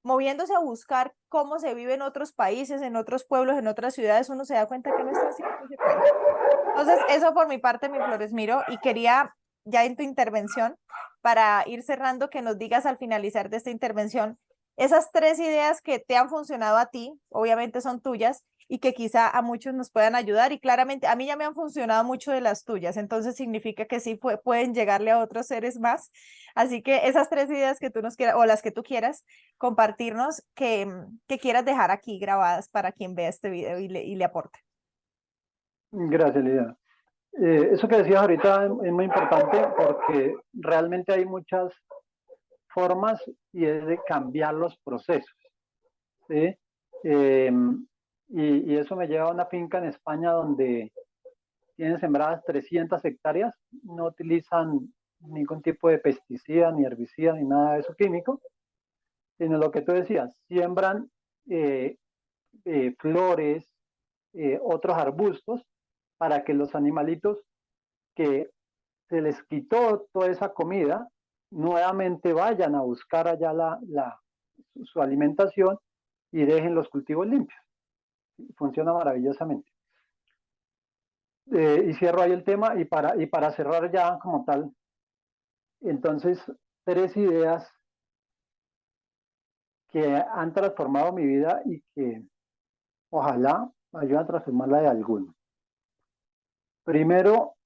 moviéndose a buscar cómo se vive en otros países, en otros pueblos, en otras ciudades, uno se da cuenta que no está haciendo ese cuento. Entonces, eso por mi parte, mi Flores Miro, y quería ya en tu intervención, para ir cerrando, que nos digas al finalizar de esta intervención, esas 3 ideas que te han funcionado a ti, obviamente son tuyas, y que quizá a muchos nos puedan ayudar, y claramente a mí ya me han funcionado mucho de las tuyas, entonces significa que sí pueden llegarle a otros seres más. Así que esas 3 ideas que tú nos quieras, o las que tú quieras compartirnos, que quieras dejar aquí grabadas para quien vea este video y le aporte. gracias, Lidia. Eso que decías ahorita es muy importante porque realmente hay muchas formas y es de cambiar los procesos, ¿sí? Eh, y eso me lleva a una finca en España donde tienen sembradas 300 hectáreas, no utilizan ningún tipo de pesticida, ni herbicida, ni nada de eso químico, sino lo que tú decías, siembran eh, flores, otros arbustos, para que los animalitos que se les quitó toda esa comida, nuevamente vayan a buscar allá su alimentación y dejen los cultivos limpios. Funciona maravillosamente. Y cierro ahí el tema y para cerrar ya como tal, entonces, 3 ideas que han transformado mi vida y que ojalá ayuden a transformarla de alguno. Primero,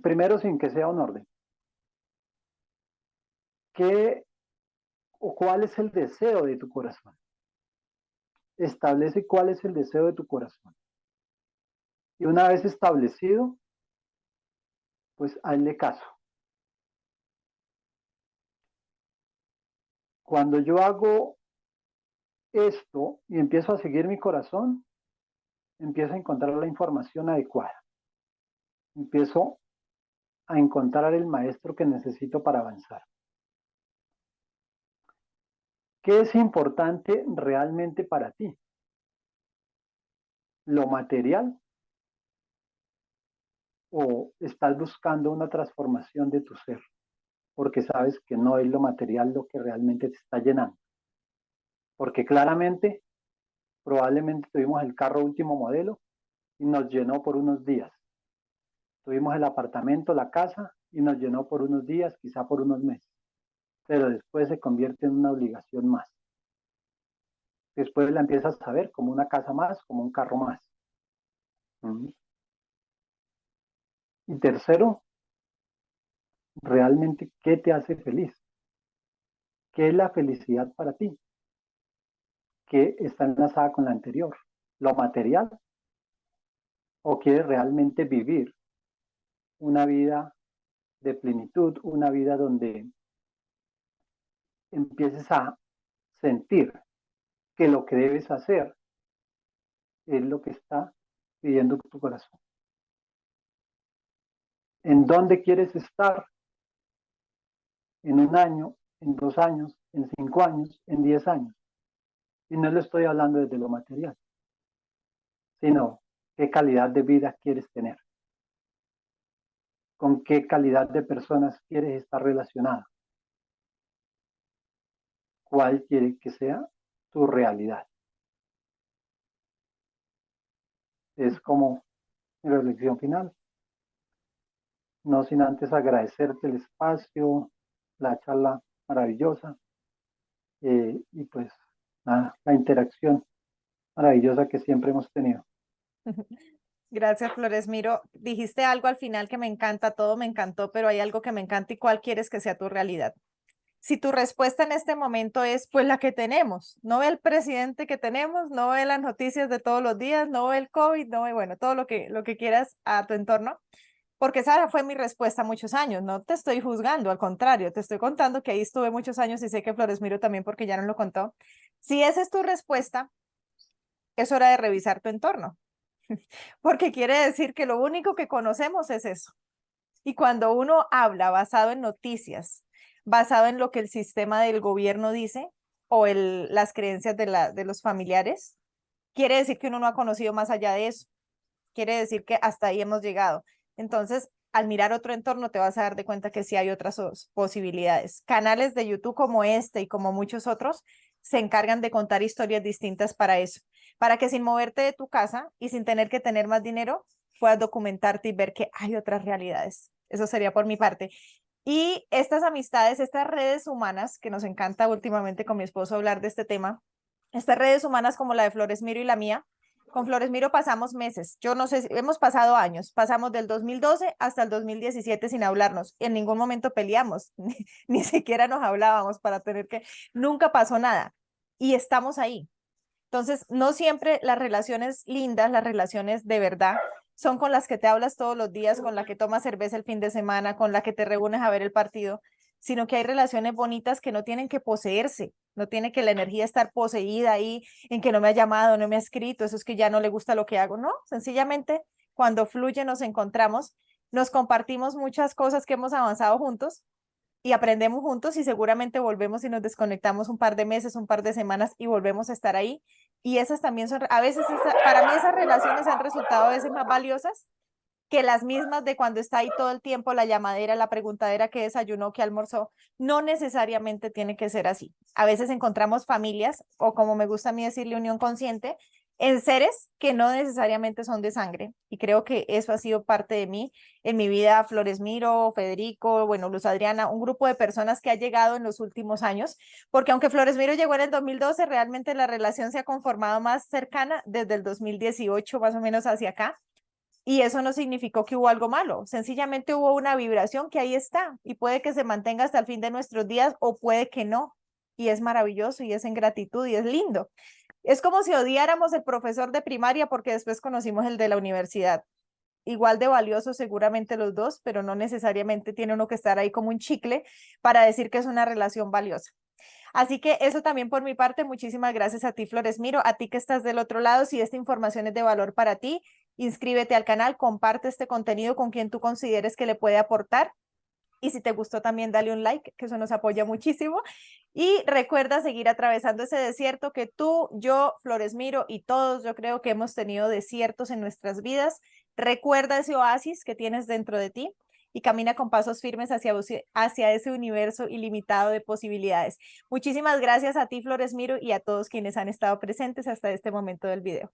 primero sin que sea un orden. ¿Qué o cuál es el deseo de tu corazón? Establece cuál es el deseo de tu corazón. Y una vez establecido, pues hazle caso. Cuando yo hago esto y empiezo a seguir mi corazón, empiezo a encontrar la información adecuada. Empiezo a encontrar el maestro que necesito para avanzar. ¿Qué es importante realmente para ti? ¿Lo material? ¿O estás buscando una transformación de tu ser? Porque sabes que no es lo material lo que realmente te está llenando. Porque claramente, probablemente tuvimos el carro último modelo y nos llenó por unos días. Tuvimos el apartamento, la casa y nos llenó por unos días, quizá por unos meses. Pero después se convierte en una obligación más. Después la empiezas a ver como una casa más, como un carro más. Y tercero, realmente, ¿qué te hace feliz? ¿Qué es la felicidad para ti? ¿Qué está enlazada con la anterior? ¿Lo material? ¿O quieres realmente vivir una vida de plenitud, una vida donde empieces a sentir que lo que debes hacer es lo que está pidiendo tu corazón? ¿En dónde quieres estar en un año, en 2 años, en 5 años, en 10 años? Y no le estoy hablando desde lo material, sino qué calidad de vida quieres tener, con qué calidad de personas quieres estar relacionado, cuál quiere que sea tu realidad. Es como mi reflexión final. No sin antes agradecerte el espacio, la charla maravillosa y pues nada, la interacción maravillosa que siempre hemos tenido. Gracias, Flores Miro. Dijiste algo al final que me encanta, todo me encantó, pero hay algo que me encanta y cuál quieres que sea tu realidad. Si tu respuesta en este momento es pues la que tenemos, no ve el presidente que tenemos, no ve las noticias de todos los días, no ve el COVID, no ve, bueno, todo lo que quieras a tu entorno, porque esa fue mi respuesta muchos años, no te estoy juzgando, al contrario, te estoy contando que ahí estuve muchos años y sé que Flores Miro también porque ya nos lo contó. Si esa es tu respuesta, es hora de revisar tu entorno, porque quiere decir que lo único que conocemos es eso. Y cuando uno habla basado en noticias, basado en lo que el sistema del gobierno dice o las creencias de los familiares, quiere decir que uno no ha conocido más allá de eso. Quiere decir que hasta ahí hemos llegado. Entonces, al mirar otro entorno, te vas a dar de cuenta que sí hay otras posibilidades. Canales de YouTube como este y como muchos otros se encargan de contar historias distintas para eso, para que sin moverte de tu casa y sin tener que tener más dinero, puedas documentarte y ver que hay otras realidades. Eso sería por mi parte. Y estas amistades, estas redes humanas, que nos encanta últimamente con mi esposo hablar de este tema, estas redes humanas como la de Flores Miro y la mía, con Flores Miro pasamos meses, yo no sé, hemos pasado años, pasamos del 2012 hasta el 2017 sin hablarnos, en ningún momento peleamos, ni siquiera nos hablábamos para tener que, nunca pasó nada y estamos ahí. Entonces, no siempre las relaciones lindas, las relaciones de verdad, son con las que te hablas todos los días, con la que tomas cerveza el fin de semana, con la que te reúnes a ver el partido, sino que hay relaciones bonitas que no tienen que poseerse, no tiene que la energía estar poseída ahí en que no me ha llamado, no me ha escrito, eso es que ya no le gusta lo que hago, no, sencillamente cuando fluye nos encontramos, nos compartimos muchas cosas que hemos avanzado juntos y aprendemos juntos y seguramente volvemos y nos desconectamos un par de meses, un par de semanas y volvemos a estar ahí. Y esas también son, a veces, para mí esas relaciones han resultado a veces más valiosas que las mismas de cuando está ahí todo el tiempo, la llamadera, la preguntadera, qué desayunó, qué almorzó, no necesariamente tiene que ser así. A veces encontramos familias, o como me gusta a mí decirle, unión consciente, en seres que no necesariamente son de sangre. Y creo que eso ha sido parte de mí en mi vida. Flores Miro, Federico, bueno, Luz Adriana, un grupo de personas que ha llegado en los últimos años, porque aunque Flores Miro llegó en el 2012, realmente la relación se ha conformado más cercana desde el 2018, más o menos hacia acá. Y eso no significó que hubo algo malo, sencillamente hubo una vibración que ahí está y puede que se mantenga hasta el fin de nuestros días o puede que no. Y es maravilloso y es en gratitud y es lindo. Es como si odiáramos el profesor de primaria porque después conocimos el de la universidad. Igual de valiosos seguramente los dos, pero no necesariamente tiene uno que estar ahí como un chicle para decir que es una relación valiosa. Así que eso también por mi parte, muchísimas gracias a ti, Flores Miro, a ti que estás del otro lado. Si esta información es de valor para ti, inscríbete al canal, comparte este contenido con quien tú consideres que le puede aportar. Y si te gustó también dale un like, que eso nos apoya muchísimo. Y recuerda seguir atravesando ese desierto que tú, yo, Flores Miro y todos, yo creo que hemos tenido desiertos en nuestras vidas. Recuerda ese oasis que tienes dentro de ti y camina con pasos firmes hacia ese universo ilimitado de posibilidades. Muchísimas gracias a ti, Flores Miro, y a todos quienes han estado presentes hasta este momento del video.